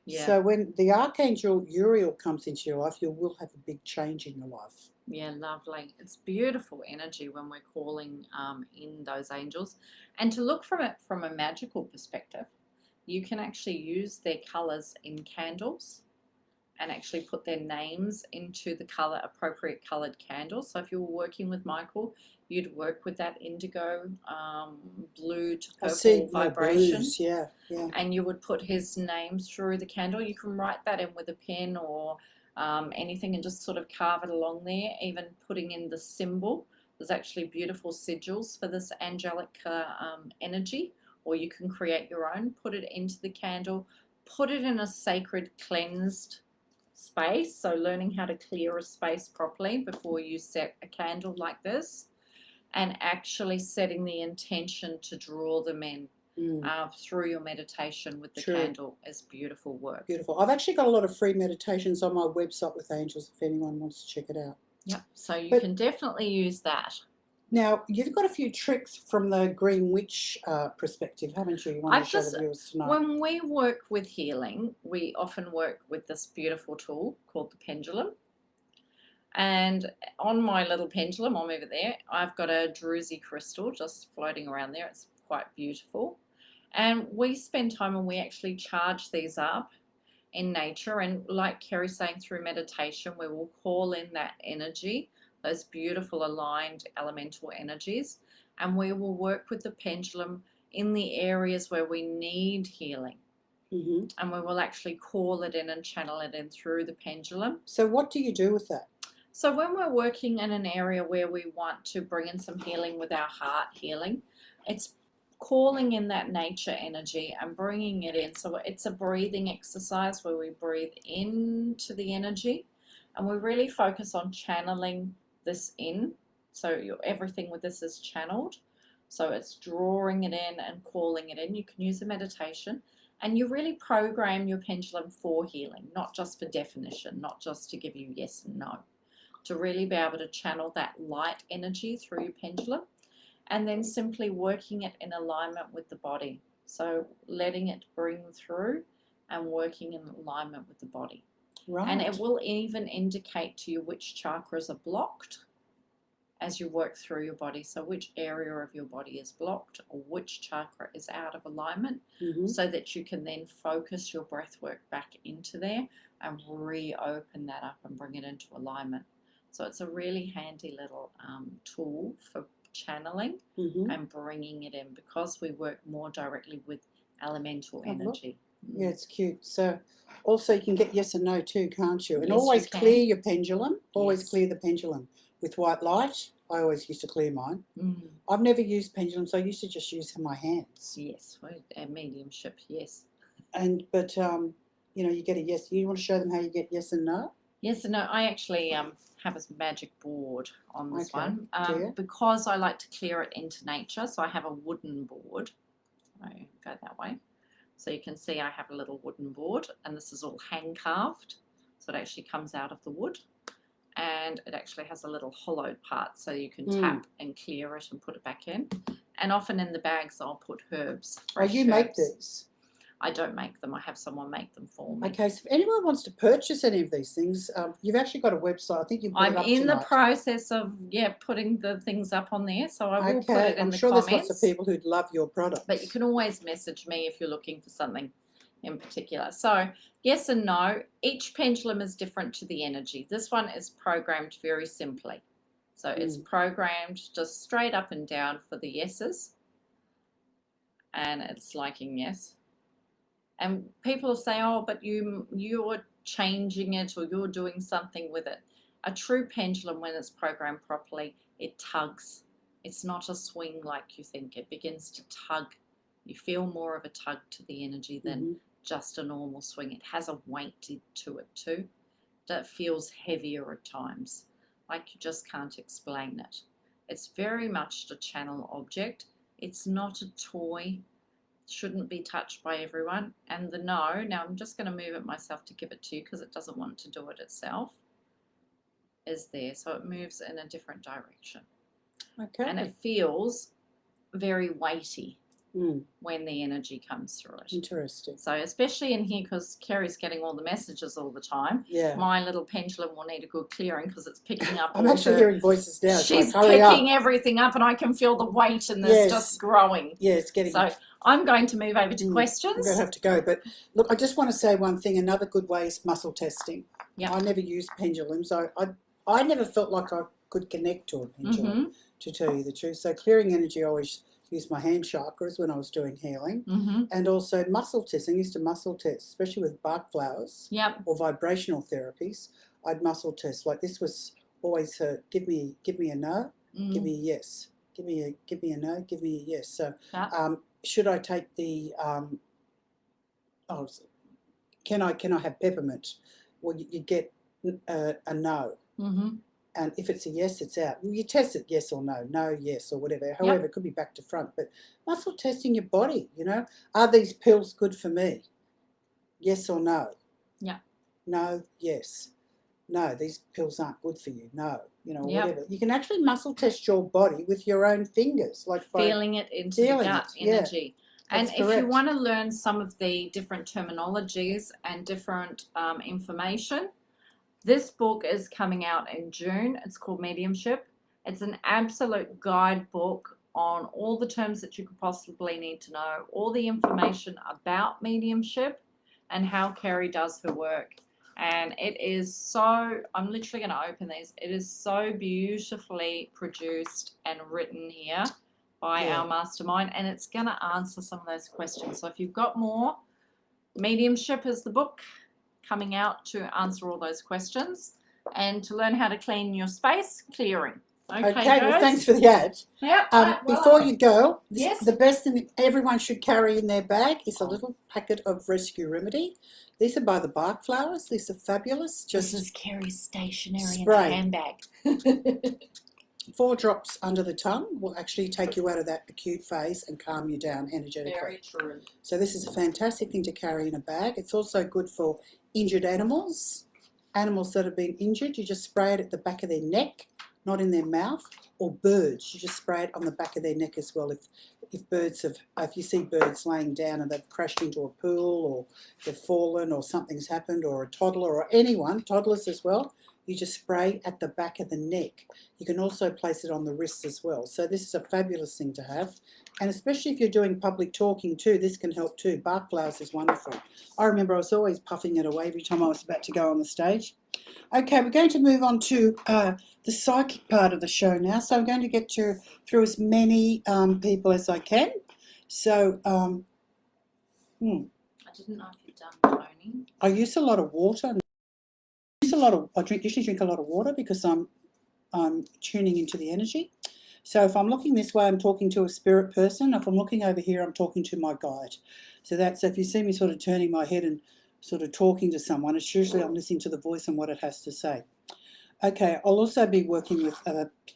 Yeah. So when the Archangel Uriel comes into your life, you will have a big change in your life. Yeah, lovely. It's beautiful energy when we're calling in those angels. And to look from it from a magical perspective, you can actually use their colours in candles and actually put their names into the appropriate coloured candles. So if you were working with Michael, you'd work with that indigo, blue to purple vibration. Blues, yeah. And you would put his name through the candle. You can write that in with a pen or anything and just sort of carve it along there, even putting in the symbol. There's actually beautiful sigils for this angelic energy, or you can create your own, put it into the candle, put it in a sacred cleansed space, so learning how to clear a space properly before you set a candle like this. and actually setting the intention to draw them in through your meditation with the candle is beautiful work. Beautiful. I've actually got a lot of free meditations on my website with angels if anyone wants to check it out. Yep. So you can definitely use that. Now, you've got a few tricks from the Green Witch perspective, haven't you? You want to show the viewers tonight. When we work with healing, we often work with this beautiful tool called the pendulum. And on my little pendulum, I'll move it there, I've got a druzy crystal just floating around there. It's quite beautiful. And we spend time and we actually charge these up in nature. And like Kerrie's saying, through meditation, we will call in that energy, those beautiful aligned elemental energies, and we will work with the pendulum in the areas where we need healing. And we will actually call it in and channel it in through the pendulum. So what do you do with that? So when we're working in an area where we want to bring in some healing with our heart healing, it's calling in that nature energy and bringing it in. So it's a breathing exercise where we breathe into the energy and we really focus on channeling this in. So everything with this is channeled. So it's drawing it in and calling it in. You can use a meditation and you really program your pendulum for healing, not just for definition, not just to give you yes and no, to really be able to channel that light energy through your pendulum and then simply working it in alignment with the body. So letting it bring through and working in alignment with the body. Right. And it will even indicate to you which chakras are blocked as you work through your body. So which area of your body is blocked or which chakra is out of alignment, so that you can then focus your breath work back into there and reopen that up and bring it into alignment. So it's a really handy little tool for channeling and bringing it in because we work more directly with elemental energy. Yeah, it's cute. So also you can get yes and no too, can't you? And Yes, always you can. clear your pendulum. Always clear the pendulum with white light. I always used to clear mine. I've never used pendulums. I used to just use my hands. Yes, mediumship, yes. But you know, you get a yes. You want to show them how you get yes and no? Yes and no. I actually have a magic board on this one dear. because I like to clear it into nature. So I have a wooden board. I go that way. So you can see I have a little wooden board and this is all hand carved. So it actually comes out of the wood and it actually has a little hollowed part so you can tap and clear it and put it back in. And often in the bags I'll put herbs. Oh, you make these? I don't make them. I have someone make them for me. Okay, so if anyone wants to purchase any of these things, you've actually got a website. I think you put it up in tonight. the process of putting the things up on there, so I will put it in I'm the sure comments. there's lots of people who'd love your product. But you can always message me if you're looking for something in particular. So yes and no. Each pendulum is different to the energy. This one is programmed very simply. So it's programmed just straight up and down for the yeses. And it's liking yes. And people say, oh, but you're changing it or you're doing something with it. A true pendulum, when it's programmed properly, it tugs. It's not a swing like you think. It begins to tug. You feel more of a tug to the energy than just a normal swing. It has a weight to it too that feels heavier at times, like you just can't explain it. It's very much a channel object. It's not a toy. Shouldn't be touched by everyone. And the no, now I'm just going to move it myself to give it to you because it doesn't want to do it itself, is there. So it moves in a different direction. Okay. And it feels very weighty when the energy comes through it. Interesting. So especially in here because Kerrie's getting all the messages all the time. Yeah. My little pendulum will need a good clearing because it's picking up I'm actually hearing voices now. She's like, picking everything up and I can feel the weight in this just growing. Yeah, it's getting... So I'm going to move over to questions. I'm going to have to go. But look, I just want to say one thing. Another good way is muscle testing. I never used pendulums. I never felt like I could connect to a pendulum, to tell you the truth. So clearing energy, I always used my hand chakras when I was doing healing. And also muscle testing. I used to muscle test, especially with bark flowers or vibrational therapies. I'd muscle test. Like this was always give me a no, give me a yes. Give me a no, give me a yes. So should I take the can I have peppermint? Well, you get a no. And if it's a yes, it's out. You test it yes or no, no, yes, or whatever. However, it could be back to front. But muscle testing your body, you know. Are these pills good for me? Yes or no? Yeah. No, yes. No, these pills aren't good for you. No, you know, Yep. whatever. You can actually muscle test your body with your own fingers, like by Feeling it into the feeling gut it, yeah. energy. And That's if you correct. want to learn some of the different terminologies and different information, this book is coming out in June. It's called Mediumship. It's an absolute guidebook on all the terms that you could possibly need to know, all the information about mediumship and how Kerrie does her work. And it is so, I'm literally going to open these. It is so beautifully produced and written here by Yeah. our mastermind, and it's going to answer some of those questions. So if you've got more, Mediumship is the book coming out to answer all those questions and to learn how to clean your space, clearing. Okay, well, thanks for the ad. Yep. Before you go, Yes. the best thing everyone should carry in their bag is a little packet of Rescue Remedy. These are by the Bark Flowers. These are fabulous. This is Kerrie's stationery spray. in a handbag. 4 drops under the tongue will actually take you out of that acute phase and calm you down energetically. Very true. So this is a fantastic thing to carry in a bag. It's also good for injured animals, animals that have been injured. You just spray it at the back of their neck, not in their mouth, or birds. You just spray it on the back of their neck as well. If you see birds laying down and they've crashed into a pool or they've fallen or something's happened, or a toddler or anyone, toddlers as well, you just spray at the back of the neck. You can also place it on the wrist as well. So this is a fabulous thing to have. And especially if you're doing public talking too, this can help too. Bark Flowers is wonderful. I remember I was always puffing it away every time I was about to go on the stage. Okay, we're going to move on to the psychic part of the show now. So I'm going to get through as many people as I can. So, I didn't know if you'd done Tony. I use a lot of water. Usually drink a lot of water because I'm tuning into the energy. So if I'm looking this way, I'm talking to a spirit person. If I'm looking over here, I'm talking to my guide. So if you see me sort of turning my head and sort of talking to someone, it's usually I'm listening to the voice and what it has to say. Okay, I'll also be working with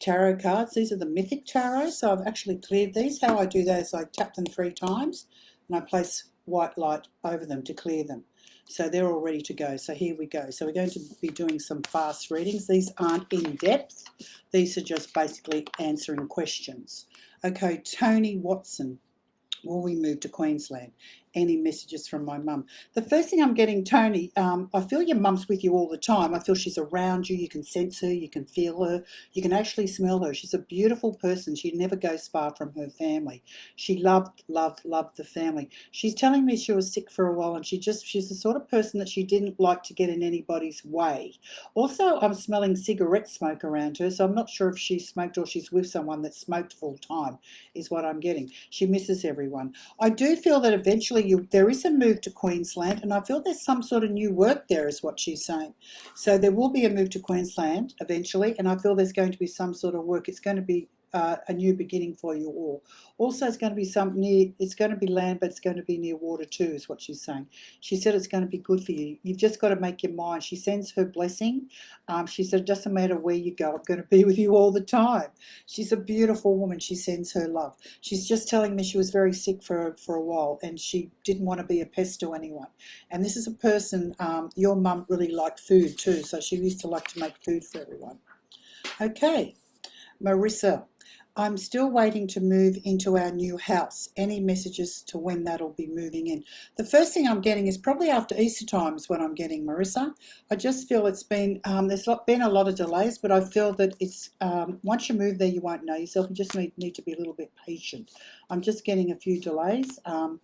tarot cards. These are the Mythic Tarot. So I've actually cleared these. How I do that is I tap them 3 times and I place white light over them to clear them. So they're all ready to go. So here we go. So we're going to be doing some fast readings. These aren't in depth. These are just basically answering questions. Okay, Tony Watson. Will we move to Queensland? Any messages from my mum? The first thing I'm getting, Tony, I feel your mum's with you all the time. I feel she's around you. You can sense her. You can feel her. You can actually smell her. She's a beautiful person. She never goes far from her family. She loved the family. She's telling me she was sick for a while, and she's the sort of person that she didn't like to get in anybody's way. Also, I'm smelling cigarette smoke around her, so I'm not sure if she smoked or she's with someone that smoked full time, is what I'm getting. She misses everyone. I do feel that eventually there is a move to Queensland, and I feel there's some sort of new work there, is what she's saying. So there will be a move to Queensland eventually, and I feel there's going to be some sort of work. It's going to be a new beginning for you all. Also, it's going to be it's going to be land, but it's going to be near water too, is what she's saying. She said it's going to be good for you. You've just got to make your mind. She sends her blessing. She said, it doesn't matter where you go, I'm going to be with you all the time. She's a beautiful woman. She sends her love. She's just telling me she was very sick for a while, and she didn't want to be a pest to anyone. And this is a person, your mum really liked food too, so she used to like to make food for everyone. Okay, Marissa. I'm still waiting to move into our new house. Any messages to when that'll be moving in? The first thing I'm getting is probably after Easter time is when I'm getting, Marissa. I just feel it's been, there's been a lot of delays, but I feel that it's, once you move there, you won't know yourself. You just need to be a little bit patient. I'm just getting a few delays. I'm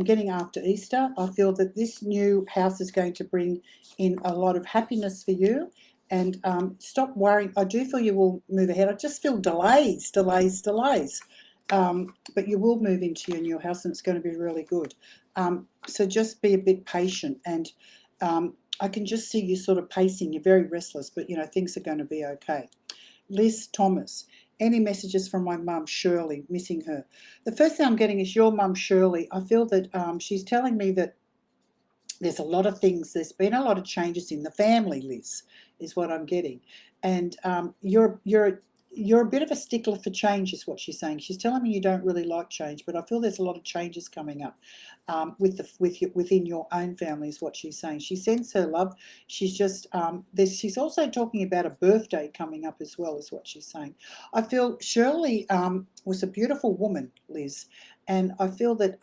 getting after Easter. I feel that this new house is going to bring in a lot of happiness for you. And stop worrying. I do feel you will move ahead. I just feel delays. But you will move into your new house, and it's going to be really good. So just be a bit patient. And I can just see you sort of pacing. You're very restless, but, things are going to be okay. Liz Thomas. Any messages from my mum, Shirley, missing her? The first thing I'm getting is your mum, Shirley. I feel that she's telling me that there's a lot of things. There's been a lot of changes in the family, Liz, is what I'm getting. And you're a bit of a stickler for change, is what she's saying. She's telling me you don't really like change, but I feel there's a lot of changes coming up within your own family, is what she's saying. She sends her love. She's just she's also talking about a birthday coming up as well, is what she's saying. I feel Shirley was a beautiful woman, Liz, and I feel that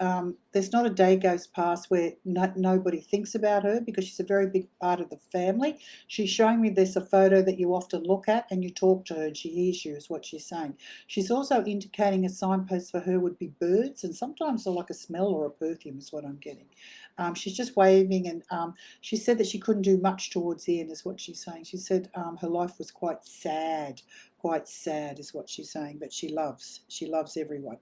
there's not a day goes past where nobody thinks about her, because she's a very big part of the family. She's showing me there's a photo that you often look at and you talk to her and she hears you, is what she's saying. She's also indicating a signpost for her would be birds, and sometimes they're like a smell or a perfume, is what I'm getting. She's just waving, and she said that she couldn't do much towards the end, is what she's saying. She said her life was quite sad is what she's saying, but she loves everyone,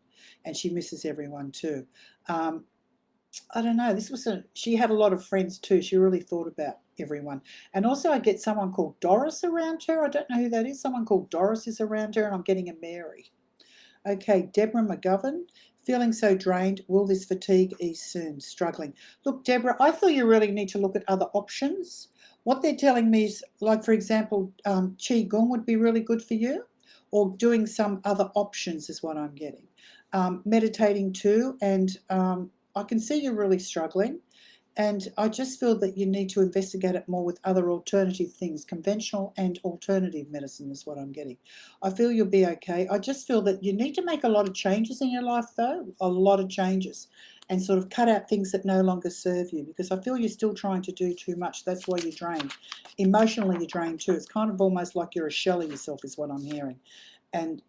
and she misses everyone too. I don't know, she had a lot of friends too. She really thought about everyone. And also I get someone called Doris around her. I don't know who that is. Someone called Doris is around her, and I'm getting a Mary. Okay, Deborah Mcgovern, feeling so drained. Will this fatigue ease soon? Struggling. Look, Deborah, I feel you really need to look at other options. What they're telling me is, like, for example, Qi Gong would be really good for you, or doing some other options is what I'm getting. Meditating too, and I can see you're really struggling. And I just feel that you need to investigate it more with other alternative things. Conventional and alternative medicine is what I'm getting. I feel you'll be okay. I just feel that you need to make a lot of changes in your life, though, a lot of changes, and sort of cut out things that no longer serve you, because I feel you're still trying to do too much. That's why you're drained. Emotionally, you're drained too. It's kind of almost like you're a shell of yourself, is what I'm hearing. And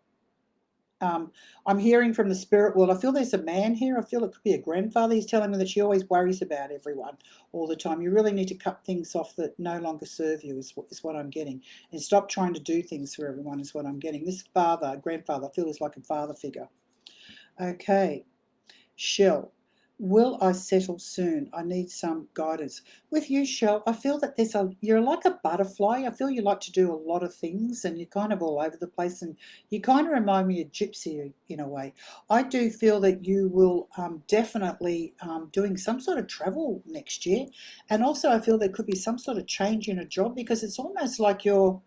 I'm hearing from the spirit world, I feel there's a man here. I feel it could be a grandfather. He's telling me that she always worries about everyone all the time. You really need to cut things off that no longer serve you, is what I'm getting. And stop trying to do things for everyone, is what I'm getting. This grandfather, I feel is like a father figure. Okay, Shell. Will I settle soon? I need some guidance. With you, Shell, I feel that you're like a butterfly. I feel you like to do a lot of things, and you're kind of all over the place, and you kind of remind me of Gypsy in a way. I do feel that you will definitely doing some sort of travel next year, and also I feel there could be some sort of change in a job, because it's almost like you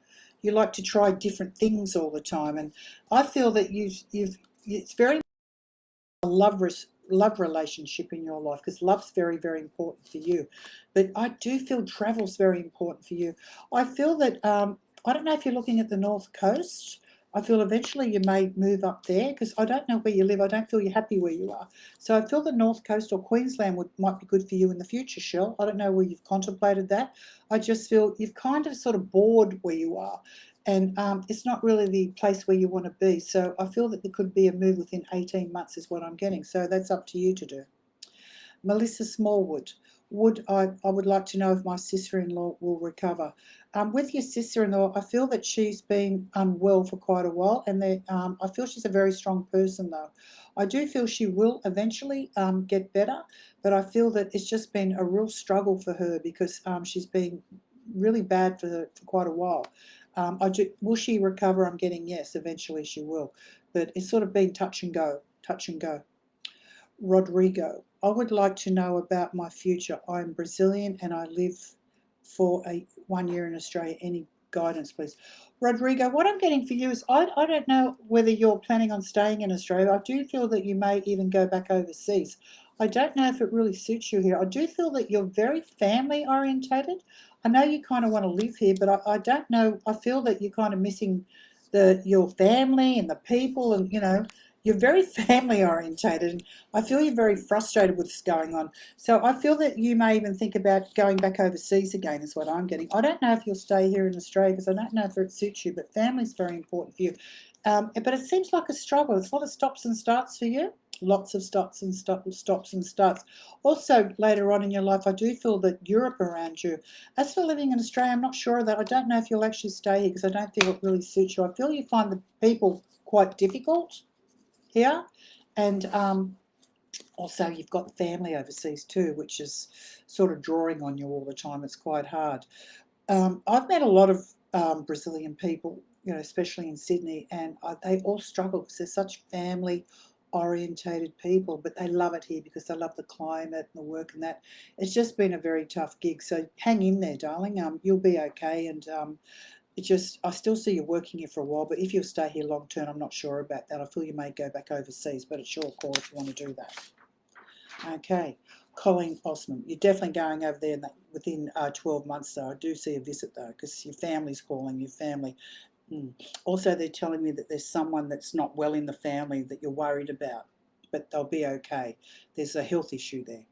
like to try different things all the time, and I feel that it's very a love relationship in your life, because love's very, very important for you. But I do feel travel's very important for you. I feel that I don't know if you're looking at the North Coast. I feel eventually you may move up there, because I don't know where you live. I don't feel you're happy where you are. So I feel the North Coast or Queensland might be good for you in the future, Shell. I don't know where you've contemplated that. I just feel you've kind of sort of bored where you are, and it's not really the place where you want to be. So I feel that there could be a move within 18 months is what I'm getting. So that's up to you to do. Melissa Smallwood, I would like to know if my sister-in-law will recover. With your sister-in-law, I feel that she's been unwell for quite a while, and I feel she's a very strong person, though. I do feel she will eventually get better, but I feel that it's just been a real struggle for her, because she's been really bad for quite a while. Will she recover? I'm getting yes, eventually she will, but it's sort of been touch and go, touch and go. Rodrigo, I would like to know about my future. I'm Brazilian and I live for 1 year in Australia. Any guidance, please? Rodrigo, what I'm getting for you is I don't know whether you're planning on staying in Australia. I do feel that you may even go back overseas. I don't know if it really suits you here. I do feel that you're very family orientated. I know you kind of want to live here, but I don't know. I feel that you're kind of missing your family and the people, and you're very family orientated. I feel you're very frustrated with what's going on. So I feel that you may even think about going back overseas again, is what I'm getting. I don't know if you'll stay here in Australia, because I don't know if it suits you, but family's very important for you. But it seems like a struggle. It's a lot of stops and starts for you. Lots of stops and starts. Also, later on in your life, I do feel that Europe around you. As for living in Australia, I'm not sure of that. I don't know if you'll actually stay here, because I don't feel it really suits you. I feel you find the people quite difficult here, and also you've got family overseas too, which is sort of drawing on you all the time. It's quite hard. I've met a lot of Brazilian people, especially in Sydney, and they all struggle because they're such family orientated people, but they love it here because they love the climate and the work and that. It's just been a very tough gig. So hang in there, darling. You'll be okay. And I still see you working here for a while, but if you'll stay here long term, I'm not sure about that. I feel you may go back overseas, but it's your call if you want to do that. Okay, Colleen Osman, you're definitely going over there within 12 months, though. I do see a visit, though, because your family's calling, your family. Also, they're telling me that there's someone that's not well in the family that you're worried about, but they'll be okay. There's a health issue there.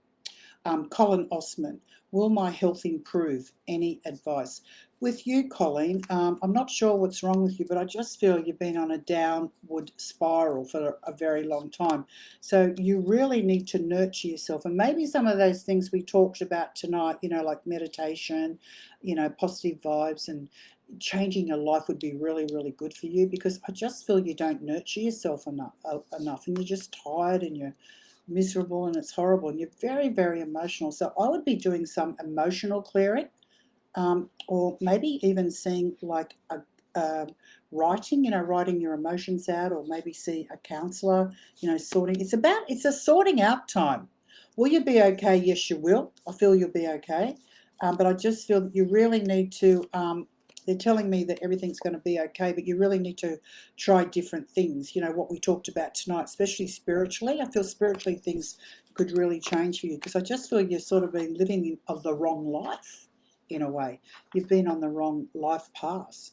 Colin Osman, will my health improve? Any advice? With you, Colleen, I'm not sure what's wrong with you, but I just feel you've been on a downward spiral for a very long time. So you really need to nurture yourself. And maybe some of those things we talked about tonight, like meditation, positive vibes and changing your life would be really, really good for you, because I just feel you don't nurture yourself enough and you're just tired and you're miserable and it's horrible and you're very, very emotional. So I would be doing some emotional clearing, or maybe even seeing like writing your emotions out, or maybe see a counsellor, sorting. It's a sorting out time. Will you be okay? Yes, you will. I feel you'll be okay. But I just feel that you really need to, they're telling me that everything's going to be okay, but you really need to try different things. What we talked about tonight, especially spiritually. I feel spiritually things could really change for you, because I just feel you've sort of been living the wrong life in a way. You've been on the wrong life path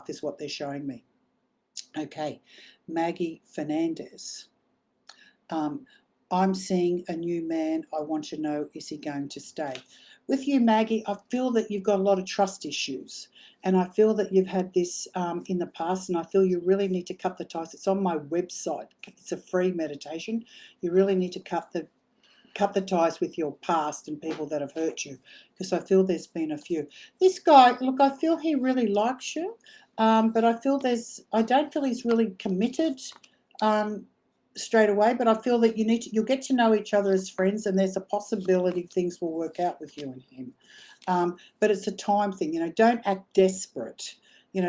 is what they're showing me. Okay, Maggie Fernandez. I'm seeing a new man. I want to know, is he going to stay? With you, Maggie, I feel that you've got a lot of trust issues, and I feel that you've had this in the past, and I feel you really need to cut the ties. It's on my website. It's a free meditation. You really need to cut the ties with your past and people that have hurt you, because I feel there's been a few. This guy, look, I feel he really likes you, but I don't feel he's really committed straight away, but I feel that you'll get to know each other as friends, and there's a possibility things will work out with you and him. But it's a time thing, don't act desperate.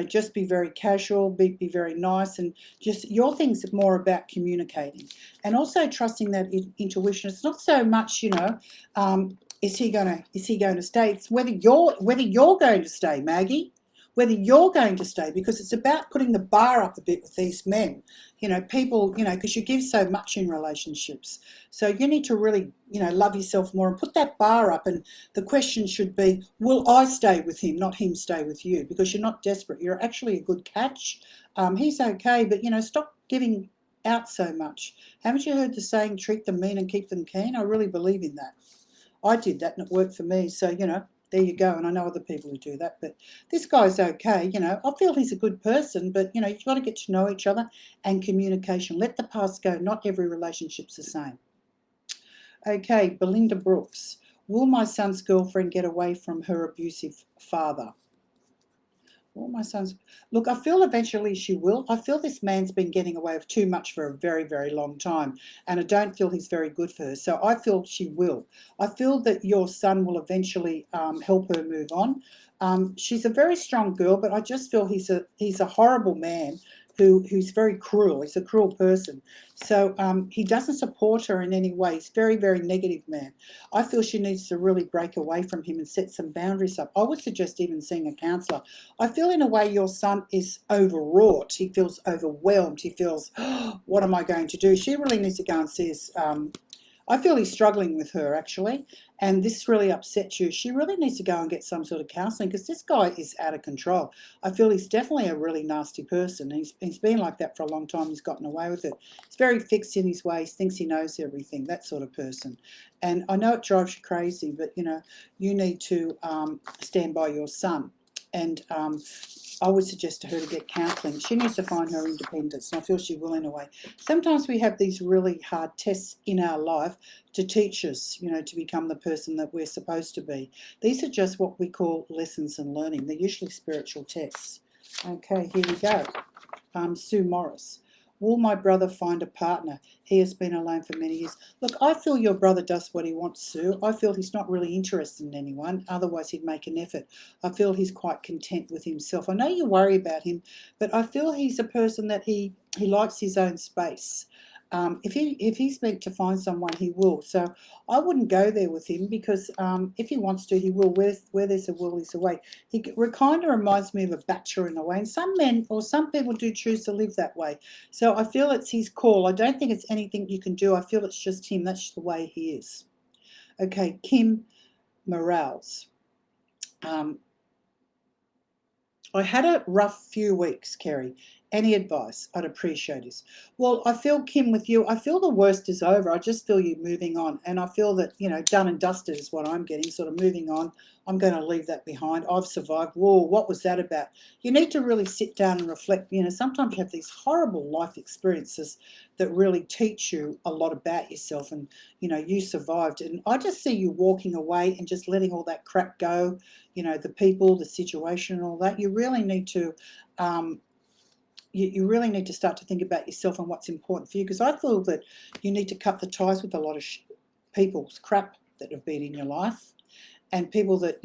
Just be very casual, be very nice, and just your thing's more about communicating and also trusting that intuition. It's not so much, is he going to stay? It's whether you're going to stay, Maggie. Whether you're going to stay, because it's about putting the bar up a bit with these men. People, because you give so much in relationships. So you need to really, love yourself more and put that bar up. And the question should be, will I stay with him, not him stay with you? Because you're not desperate. You're actually a good catch. He's okay, but, stop giving out so much. Haven't you heard the saying, treat them mean and keep them keen? I really believe in that. I did that and it worked for me. So, there you go. And I know other people who do that, but this guy's okay. I feel he's a good person, but you've got to get to know each other, and communication. Let the past go. Not every relationship's the same. Okay, Belinda Brooks. Will my son's girlfriend get away from her abusive father? Well, look, I feel eventually she will. I feel this man's been getting away with too much for a very, very long time, and I don't feel he's very good for her. So I feel she will. I feel that your son will eventually help her move on. She's a very strong girl, but I just feel he's a horrible man who's very cruel. He's a cruel person. So he doesn't support her in any way. He's a very, very negative man. I feel she needs to really break away from him and set some boundaries up. I would suggest even seeing a counsellor. I feel in a way your son is overwrought. He feels overwhelmed. He feels, oh, what am I going to do? She really needs to go and see his I feel he's struggling with her, actually, and this really upsets you. She really needs to go and get some sort of counselling, because this guy is out of control. I feel he's definitely a really nasty person. He's been like that for a long time. He's gotten away with it. He's very fixed in his ways, thinks he knows everything, that sort of person. And I know it drives you crazy, but, you need to stand by your son. And I would suggest to her to get counselling. She needs to find her independence, and I feel she will in a way. Sometimes we have these really hard tests in our life to teach us, to become the person that we're supposed to be. These are just what we call lessons and learning. They're usually spiritual tests. Okay, here we go. Sue Morris. Will my brother find a partner? He has been alone for many years. Look, I feel your brother does what he wants, Sue. I feel he's not really interested in anyone. Otherwise, he'd make an effort. I feel he's quite content with himself. I know you worry about him, but I feel he's a person that he likes his own space. If he's meant to find someone, he will. So I wouldn't go there with him because if he wants to, he will. Where there's a will, there's a way. He kind of reminds me of a bachelor in a way, and some men or some people do choose to live that way. So I feel it's his call. I don't think it's anything you can do. I feel it's just him. That's the way he is. Okay, Kim Morales. I had a rough few weeks, Kerrie. Any advice? I'd appreciate this. Well, I feel, Kim, with you, I feel the worst is over. I just feel you moving on. And I feel that, done and dusted is what I'm getting, sort of moving on. I'm going to leave that behind. I've survived. Whoa, what was that about? You need to really sit down and reflect. Sometimes you have these horrible life experiences that really teach you a lot about yourself. And, you survived. And I just see you walking away and just letting all that crap go. The people, the situation, and all that. You really need to you really need to start to think about yourself and what's important for you, because I feel that you need to cut the ties with a lot of people's crap that have been in your life, and people that,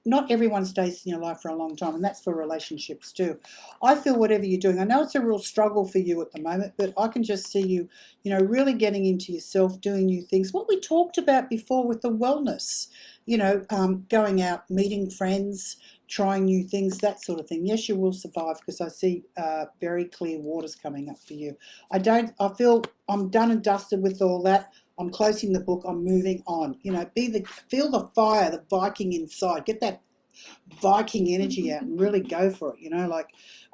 not everyone stays in your life for a long time, and that's for relationships too. I feel whatever you're doing, I know it's a real struggle for you at the moment, but I can just see you, really getting into yourself, doing new things. What we talked about before with the wellness, going out, meeting friends, trying new things, that sort of thing. Yes, you will survive, because I see very clear waters coming up for you. I feel I'm done and dusted with all that. I'm closing the book. I'm moving on. Feel the fire, the Viking inside. Get that Viking energy out and really go for it.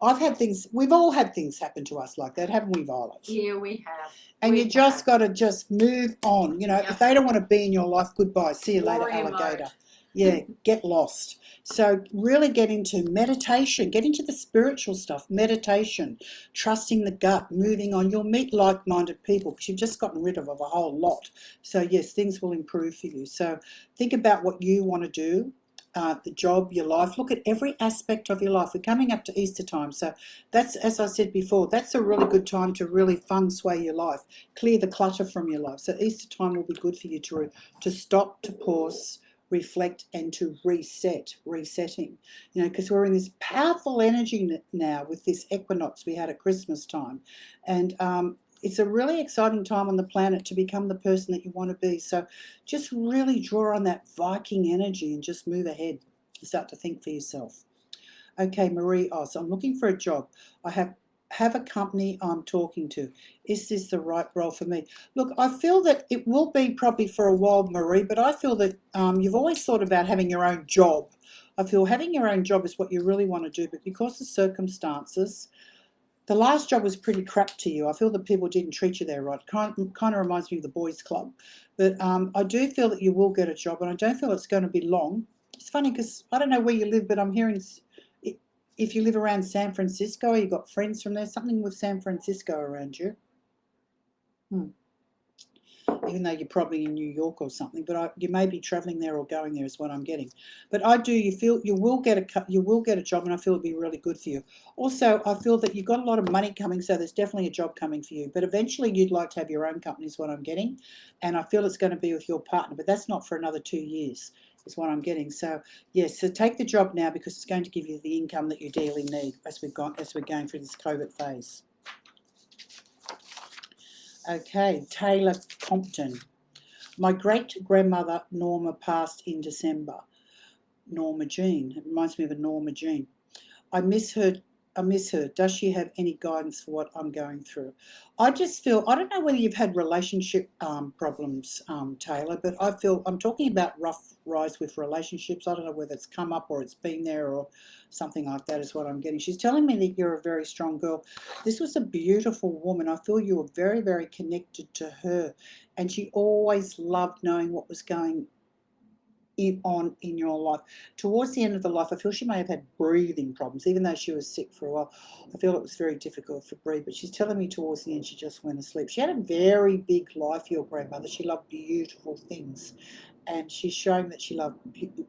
I've had things. We've all had things happen to us like that, haven't we, Violet? Yeah, we have. And you just got to just move on. Yep. If they don't want to be in your life, goodbye. See you later, alligator. Mode. Yeah, get lost. So really get into meditation, get into the spiritual stuff, meditation, trusting the gut, moving on. You'll meet like-minded people because you've just gotten rid of a whole lot. So yes, things will improve for you. So think about what you want to do, the job, your life. Look at every aspect of your life. We're coming up to Easter time. So that's, as I said before, that's a really good time to really feng shui your life, clear the clutter from your life. So Easter time will be good for you to stop, to pause, reflect, and to resetting, because we're in this powerful energy now with this equinox we had at Christmas time, and it's a really exciting time on the planet to become the person that you want to be. So just really draw on that Viking energy and just move ahead and start to think for yourself. Okay, Marie Oz, I'm looking for a job. I have a company I'm talking to. Is this the right role for me? Look, I feel that it will be probably for a while, Marie, but I feel that you've always thought about having your own job. I feel having your own job is what you really want to do, but because of circumstances, the last job was pretty crap to you. I feel that people didn't treat you there right. Kind of reminds me of the boys' club. But I do feel that you will get a job, and I don't feel it's going to be long. It's funny because I don't know where you live, but I'm hearing if you live around San Francisco, or you've got friends from there, something with San Francisco around you. Even though you're probably in New York or something, but you may be traveling there or going there is what I'm getting. But you feel you will get a job, and I feel it'll be really good for you. Also, I feel that you've got a lot of money coming, so there's definitely a job coming for you. But eventually you'd like to have your own company is what I'm getting, and I feel it's going to be with your partner, but that's not for another 2 years is what I'm getting. So yes, so take the job now because it's going to give you the income that you dearly need as we're going through this COVID phase. Okay, Taylor Compton. My great-grandmother Norma passed in December. Norma Jean. It reminds me of a Norma Jean. I miss her. Does she have any guidance for what I'm going through? I just feel, I don't know whether you've had relationship problems, Taylor, but I feel, I'm talking about rough rise with relationships. I don't know whether it's come up or it's been there or something like that is what I'm getting. She's telling me that you're a very strong girl. This was a beautiful woman. I feel you were very, very connected to her, and she always loved knowing what was going on in your life. Towards the end of the life, I feel she may have had breathing problems, even though she was sick for a while. I feel it was very difficult for breathe, but she's telling me towards the end she just went asleep. She had a very big life, your grandmother. She loved beautiful things, and she's showing that she loved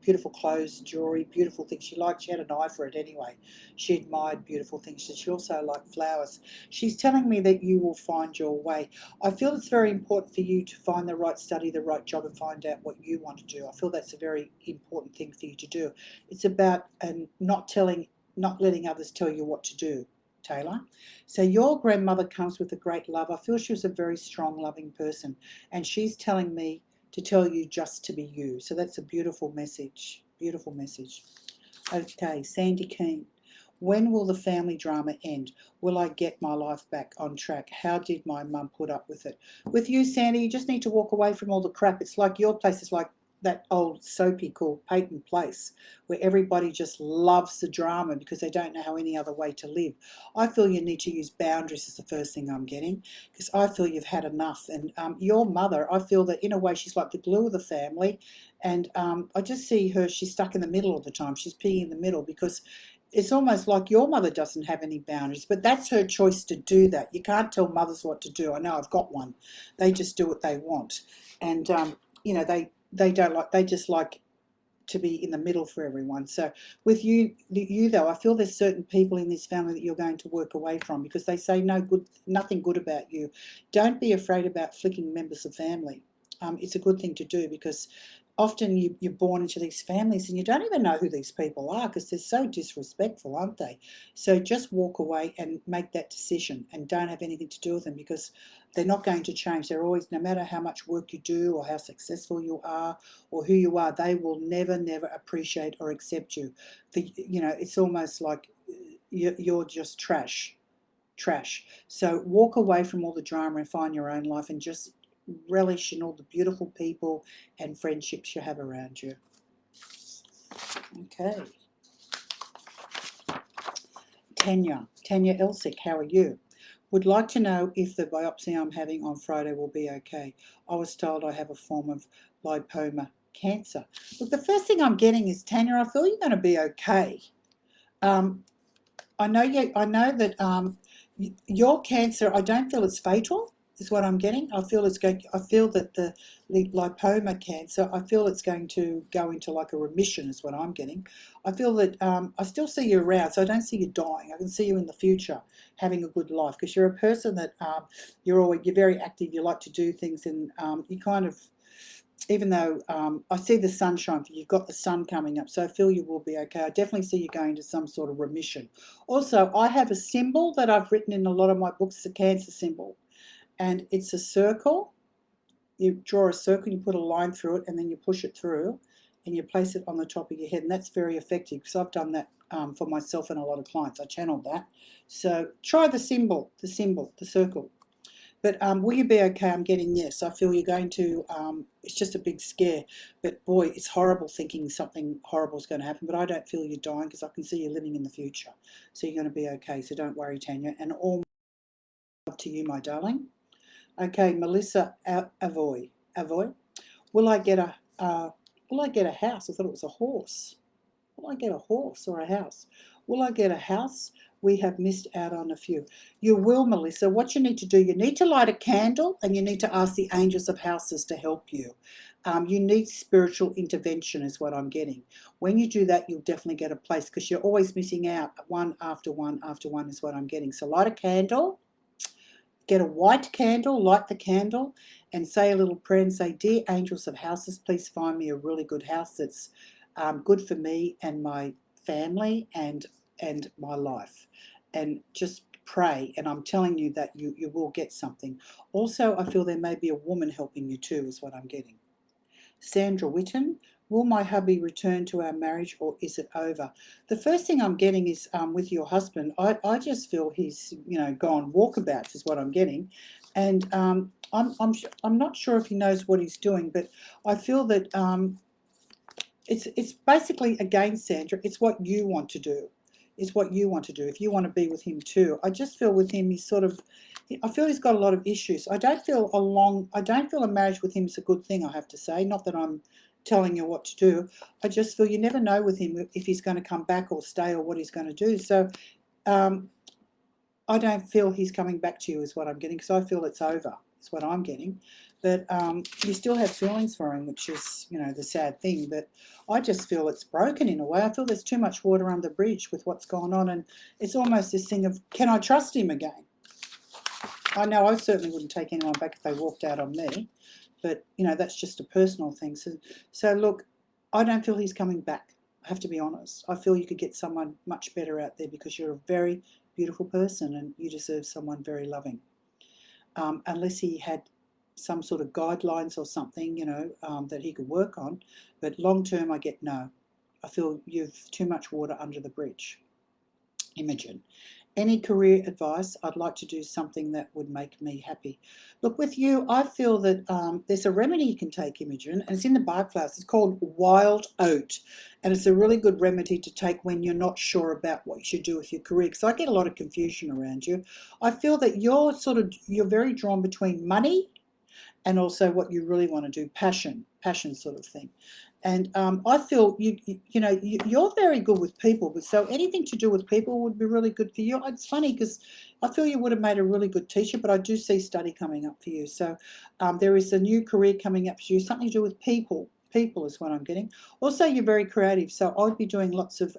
beautiful clothes, jewelry, beautiful things. She had an eye for it anyway. She admired beautiful things. She also liked flowers. She's telling me that you will find your way. I feel it's very important for you to find the right study, the right job, and find out what you want to do. I feel that's a very important thing for you to do. It's about not letting others tell you what to do, Taylor. So your grandmother comes with a great love. I feel she was a very strong, loving person. And she's telling me to tell you just to be you. So that's a beautiful message. Beautiful message. Okay, Sandy Keane. When will the family drama end? Will I get my life back on track? How did my mum put up with it? With you, Sandy, you just need to walk away from all the crap. It's like your place is like that old soapy called Peyton Place, where everybody just loves the drama because they don't know how any other way to live. I feel you need to use boundaries is the first thing I'm getting, because I feel you've had enough. And your mother, I feel that in a way she's like the glue of the family. And I just see her, she's stuck in the middle all the time. She's peeing in the middle because it's almost like your mother doesn't have any boundaries, but that's her choice to do that. You can't tell mothers what to do. I know I've got one. They just do what they want. And, they don't like, they just like to be in the middle for everyone. So with you though, I feel there's certain people in this family that you're going to work away from because they say nothing good about you. Don't be afraid about flicking members of family. It's a good thing to do because often you're born into these families and you don't even know who these people are because they're so disrespectful, aren't they? So just walk away and make that decision and don't have anything to do with them because they're not going to change. They're always, no matter how much work you do or how successful you are or who you are, they will never appreciate or accept you. It's almost like you're just trash. So walk away from all the drama and find your own life and just relish in all the beautiful people and friendships you have around you. Okay. Tanya Elsick, how are you? Would like to know if the biopsy I'm having on Friday will be okay. I was told I have a form of lipoma cancer. Look, the first thing I'm getting is, Tanya, I feel you're going to be okay. I know that your cancer, I don't feel it's fatal, is what I'm getting. I feel that the lipoma cancer, I feel it's going to go into like a remission, is what I'm getting. I feel that I still see you around, so I don't see you dying. I can see you in the future having a good life because you're a person that you're very active. You like to do things, and you kind of, even though I see the sunshine, you've got the sun coming up, so I feel you will be okay. I definitely see you going to some sort of remission. Also, I have a symbol that I've written in a lot of my books, a cancer symbol, and it's a circle. You draw a circle, you put a line through it, and then you push it through, and you place it on the top of your head, and that's very effective because I've done that for myself and a lot of clients. I channeled that. So try the symbol, the circle. But will you be okay? I'm getting yes. I feel you're going to, it's just a big scare. But boy, it's horrible thinking something horrible is going to happen. But I don't feel you're dying because I can see you living in the future. So you're going to be okay. So don't worry, Tanya. And all love to you, my darling. Okay, Melissa Avoy. Will I get a house? I thought it was a horse. Will I get a horse or a house? Will I get a house? We have missed out on a few. You will, Melissa. What you need to do, you need to light a candle and you need to ask the angels of houses to help you. You need spiritual intervention is what I'm getting. When you do that, you'll definitely get a place because you're always missing out. One after one after one is what I'm getting. So light a candle. Get a white candle, light the candle, and say a little prayer and say, Dear angels of houses, please find me a really good house that's good for me and my family and my life. And just pray, and I'm telling you that you will get something. Also, I feel there may be a woman helping you too, is what I'm getting. Sandra Witten, will my hubby return to our marriage or is it over? The first thing I'm getting is with your husband, I just feel he's gone walkabouts is what I'm getting, and I'm not sure if he knows what he's doing, but I feel that it's basically, again, Sandra, it's what you want to do. It's what you want to do. If you want to be with him too, I just feel with him I feel he's got a lot of issues. I don't feel a marriage with him is a good thing, I have to say. Not that I'm telling you what to do. I just feel you never know with him if he's going to come back or stay or what he's going to do. So I don't feel he's coming back to you is what I'm getting, because I feel it's over is what I'm getting. But you still have feelings for him, which is, the sad thing. But I just feel it's broken in a way. I feel there's too much water under the bridge with what's gone on. And it's almost this thing of, can I trust him again? I know I certainly wouldn't take anyone back if they walked out on me. But, that's just a personal thing. So look, I don't feel he's coming back. I have to be honest. I feel you could get someone much better out there because you're a very, beautiful person, and you deserve someone very loving. Unless he had some sort of guidelines or something, that he could work on. But long term, I get no. I feel you've too much water under the bridge. Imogen. Any career advice? I'd like to do something that would make me happy. Look, with you, I feel that there's a remedy you can take, Imogen, and it's in the Bach flowers. It's called wild oat, and it's a really good remedy to take when you're not sure about what you should do with your career. Because I get a lot of confusion around you. I feel that you're very drawn between money and also what you really want to do, passion sort of thing. And I feel you're very good with people, but so anything to do with people would be really good for you. It's funny because I feel you would have made a really good teacher, but I do see study coming up for you. So there is a new career coming up for you, something to do with people. People is what I'm getting. Also, you're very creative, so I would be doing lots of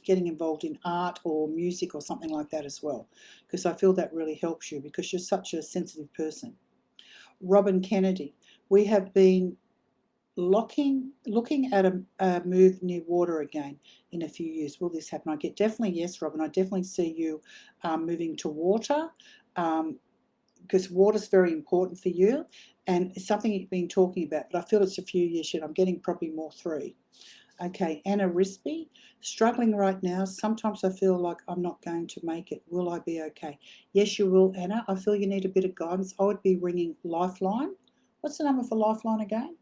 getting involved in art or music or something like that as well, because I feel that really helps you because you're such a sensitive person. Robin Kennedy, we have been looking at a move near water again in a few years. Will this happen? I get definitely yes, Robin. I definitely see you moving to water because water's very important for you and it's something you've been talking about, but I feel it's a few years yet. I'm getting probably more 3. Okay, Anna Rispy, struggling right now. Sometimes I feel like I'm not going to make it. Will I be okay? Yes, you will, Anna. I feel you need a bit of guidance. I would be ringing Lifeline. What's the number for Lifeline again?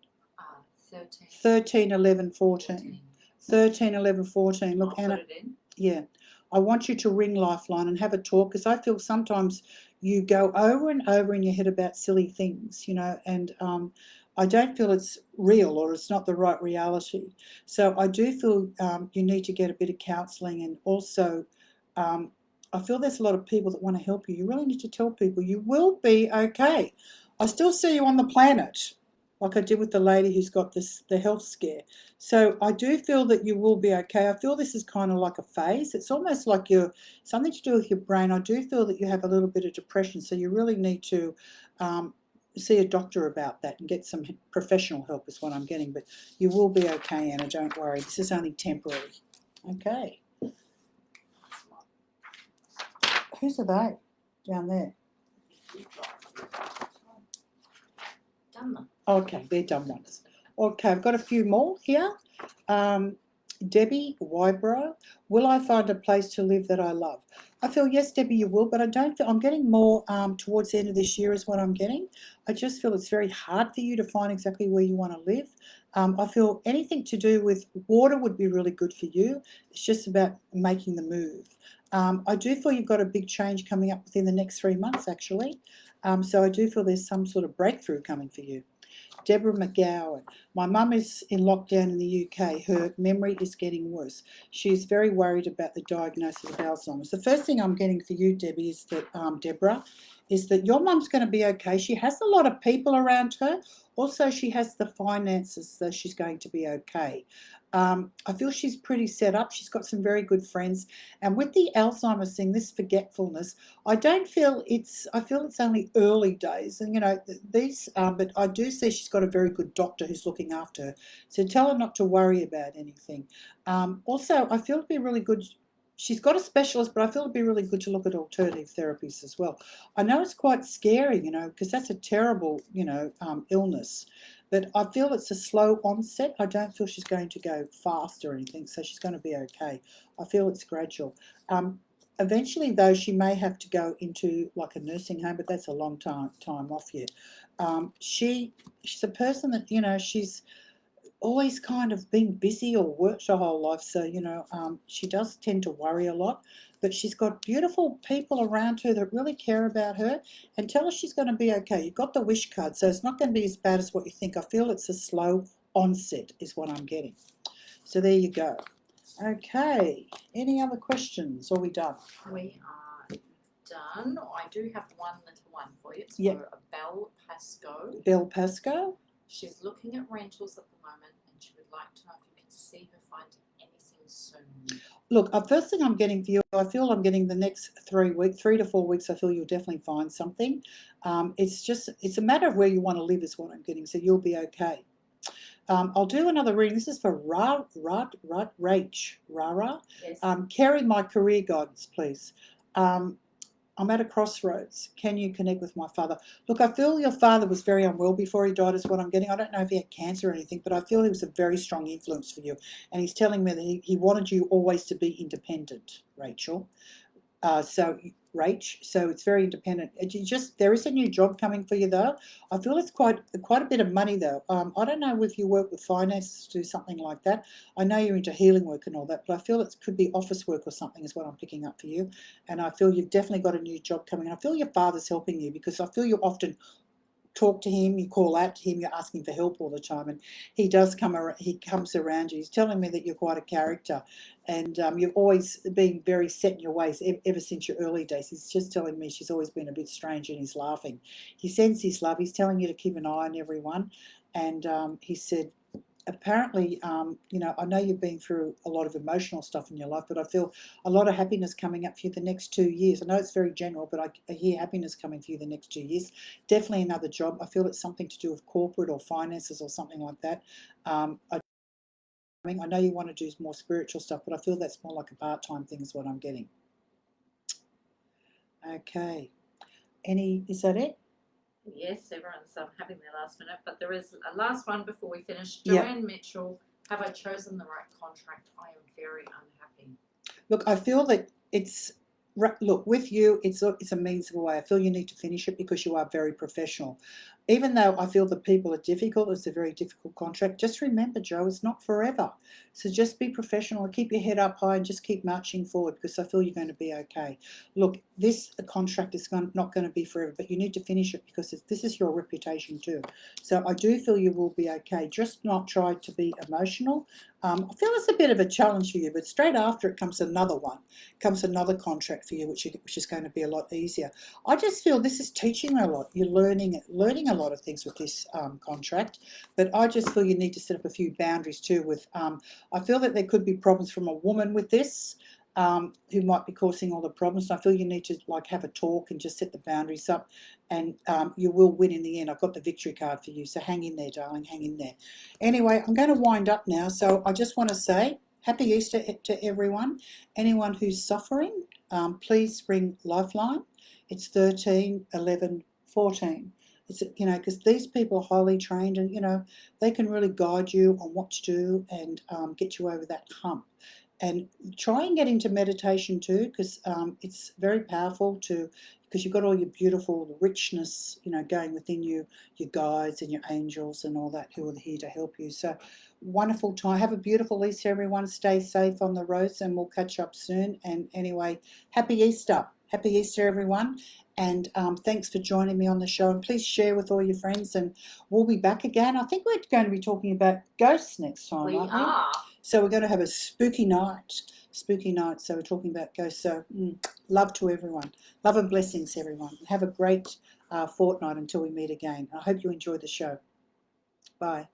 13 11 14. 13 11 14. Look, Anna. Put it in. Yeah. I want you to ring Lifeline and have a talk because I feel sometimes you go over and over in your head about silly things, and I don't feel it's real or it's not the right reality. So I do feel you need to get a bit of counselling, and also I feel there's a lot of people that want to help you. You really need to tell people you will be okay. I still see you on the planet, like I did with the lady who's got the health scare. So I do feel that you will be okay. I feel this is kind of like a phase. It's almost like you're something to do with your brain. I do feel that you have a little bit of depression, so you really need to see a doctor about that and get some professional help is what I'm getting. But you will be okay, Anna. Don't worry. This is only temporary. Okay. Whose are they down there? Done them. Okay, they're done ones. Okay, I've got a few more here. Debbie Wybro, will I find a place to live that I love? I feel yes, Debbie, you will, but I don't feel I'm getting more towards the end of this year is what I'm getting. I just feel it's very hard for you to find exactly where you want to live. I feel anything to do with water would be really good for you. It's just about making the move. I do feel you've got a big change coming up within the next 3 months, actually. So I do feel there's some sort of breakthrough coming for you. Deborah Mcgovern. My mum is in lockdown in the UK. Her memory is getting worse. She's very worried about the diagnosis of Alzheimer's. The first thing I'm getting for you, Debbie, is that Deborah, is that your mum's going to be okay. She has a lot of people around her. Also, she has the finances, so she's going to be okay. I feel she's pretty set up. She's got some very good friends. And with the Alzheimer's thing, this forgetfulness, I feel it's only early days. And, but I do see she's got a very good doctor who's looking after her. So tell her not to worry about anything. Also, I feel it'd be really good. She's got a specialist, but I feel it'd be really good to look at alternative therapies as well. I know it's quite scary, because that's a terrible, illness. But I feel it's a slow onset. I don't feel she's going to go fast or anything, so she's going to be okay. I feel it's gradual. Eventually, though, she may have to go into like a nursing home, but that's a long time off yet. She's a person that, she's always kind of been busy or worked her whole life, so she does tend to worry a lot, but she's got beautiful people around her that really care about her and tell her she's going to be okay. You've got the wish card, so it's not going to be as bad as what you think. I feel it's a slow onset is what I'm getting. So there you go. Okay, any other questions? Are we done? We are done. I do have one little one for you. It's Yep. for a Belle Pasco. Belle Pasco? She's looking at rentals at the moment, and she would like to know if you can see her find anything soon. Look, first thing I'm getting for you, I feel I'm getting the next 3 to 4 weeks. I feel you'll definitely find something. It's a matter of where you want to live is what I'm getting, so you'll be okay. I'll do another reading. This is for Rara. Yes. Kerrie, my career guidance, please. I'm at a crossroads. Can you connect with my father? Look, I feel your father was very unwell before he died, is what I'm getting. I don't know if he had cancer or anything, but I feel he was a very strong influence for you. And he's telling me that he wanted you always to be independent, Rachel. So it's very independent. There is a new job coming for you though. I feel it's quite a bit of money though. I don't know if you work with finance to do something like that. I know you're into healing work and all that, but I feel it could be office work or something is what I'm picking up for you. And I feel you've definitely got a new job coming. I feel your father's helping you because I feel you often talk to him, you call out to him, you're asking for help all the time, and he comes around you. He's telling me that you're quite a character, and you've always been very set in your ways ever since your early days. He's just telling me she's always been a bit strange, and he's laughing. He sends his love. He's telling you to keep an eye on everyone, and he said, apparently, I know you've been through a lot of emotional stuff in your life, but I feel a lot of happiness coming up for you the next 2 years. I know it's very general, but I hear happiness coming for you the next 2 years. Definitely another job. I feel it's something to do with corporate or finances or something like that. I know you want to do more spiritual stuff, but I feel that's more like a part-time thing is what I'm getting. Okay. Is that it? Yes, everyone's having their last minute, but there is a last one before we finish. Yeah. Joanne Mitchell, have I chosen the right contract? I am very unhappy. Look, I feel that with you, it's a means of a way. I feel you need to finish it because you are very professional. Even though I feel that people are difficult, it's a very difficult contract. Just remember, Joe, it's not forever. So just be professional and keep your head up high and just keep marching forward because I feel you're going to be okay. Look, this contract is not going to be forever, but you need to finish it because this is your reputation too. So I do feel you will be okay. Just not try to be emotional. I feel it's a bit of a challenge for you, but straight after it comes another contract for you, which is going to be a lot easier. I just feel this is teaching a lot. You're learning a lot of things with this contract, but I just feel you need to set up a few boundaries too. I feel that there could be problems from a woman with this. Who might be causing all the problems. And I feel you need to have a talk and just set the boundaries up, and you will win in the end. I've got the victory card for you, so hang in there, darling, hang in there. Anyway, I'm going to wind up now, so I just want to say Happy Easter to everyone. Anyone who's suffering, please ring Lifeline. It's 13 11 14. It's because these people are highly trained, and they can really guide you on what to do and get you over that hump. And try and get into meditation too, because it's very powerful because you've got all your beautiful richness, going within you, your guides and your angels and all that who are here to help you. So wonderful time. Have a beautiful Easter, everyone. Stay safe on the roads, and we'll catch up soon. And anyway, happy Easter. Happy Easter, everyone. And thanks for joining me on the show. And please share with all your friends. And we'll be back again. I think we're going to be talking about ghosts next time, aren't we? So we're going to have a spooky night. So we're talking about ghosts. So love to everyone. Love and blessings, everyone. Have a great fortnight until we meet again. I hope you enjoy the show. Bye.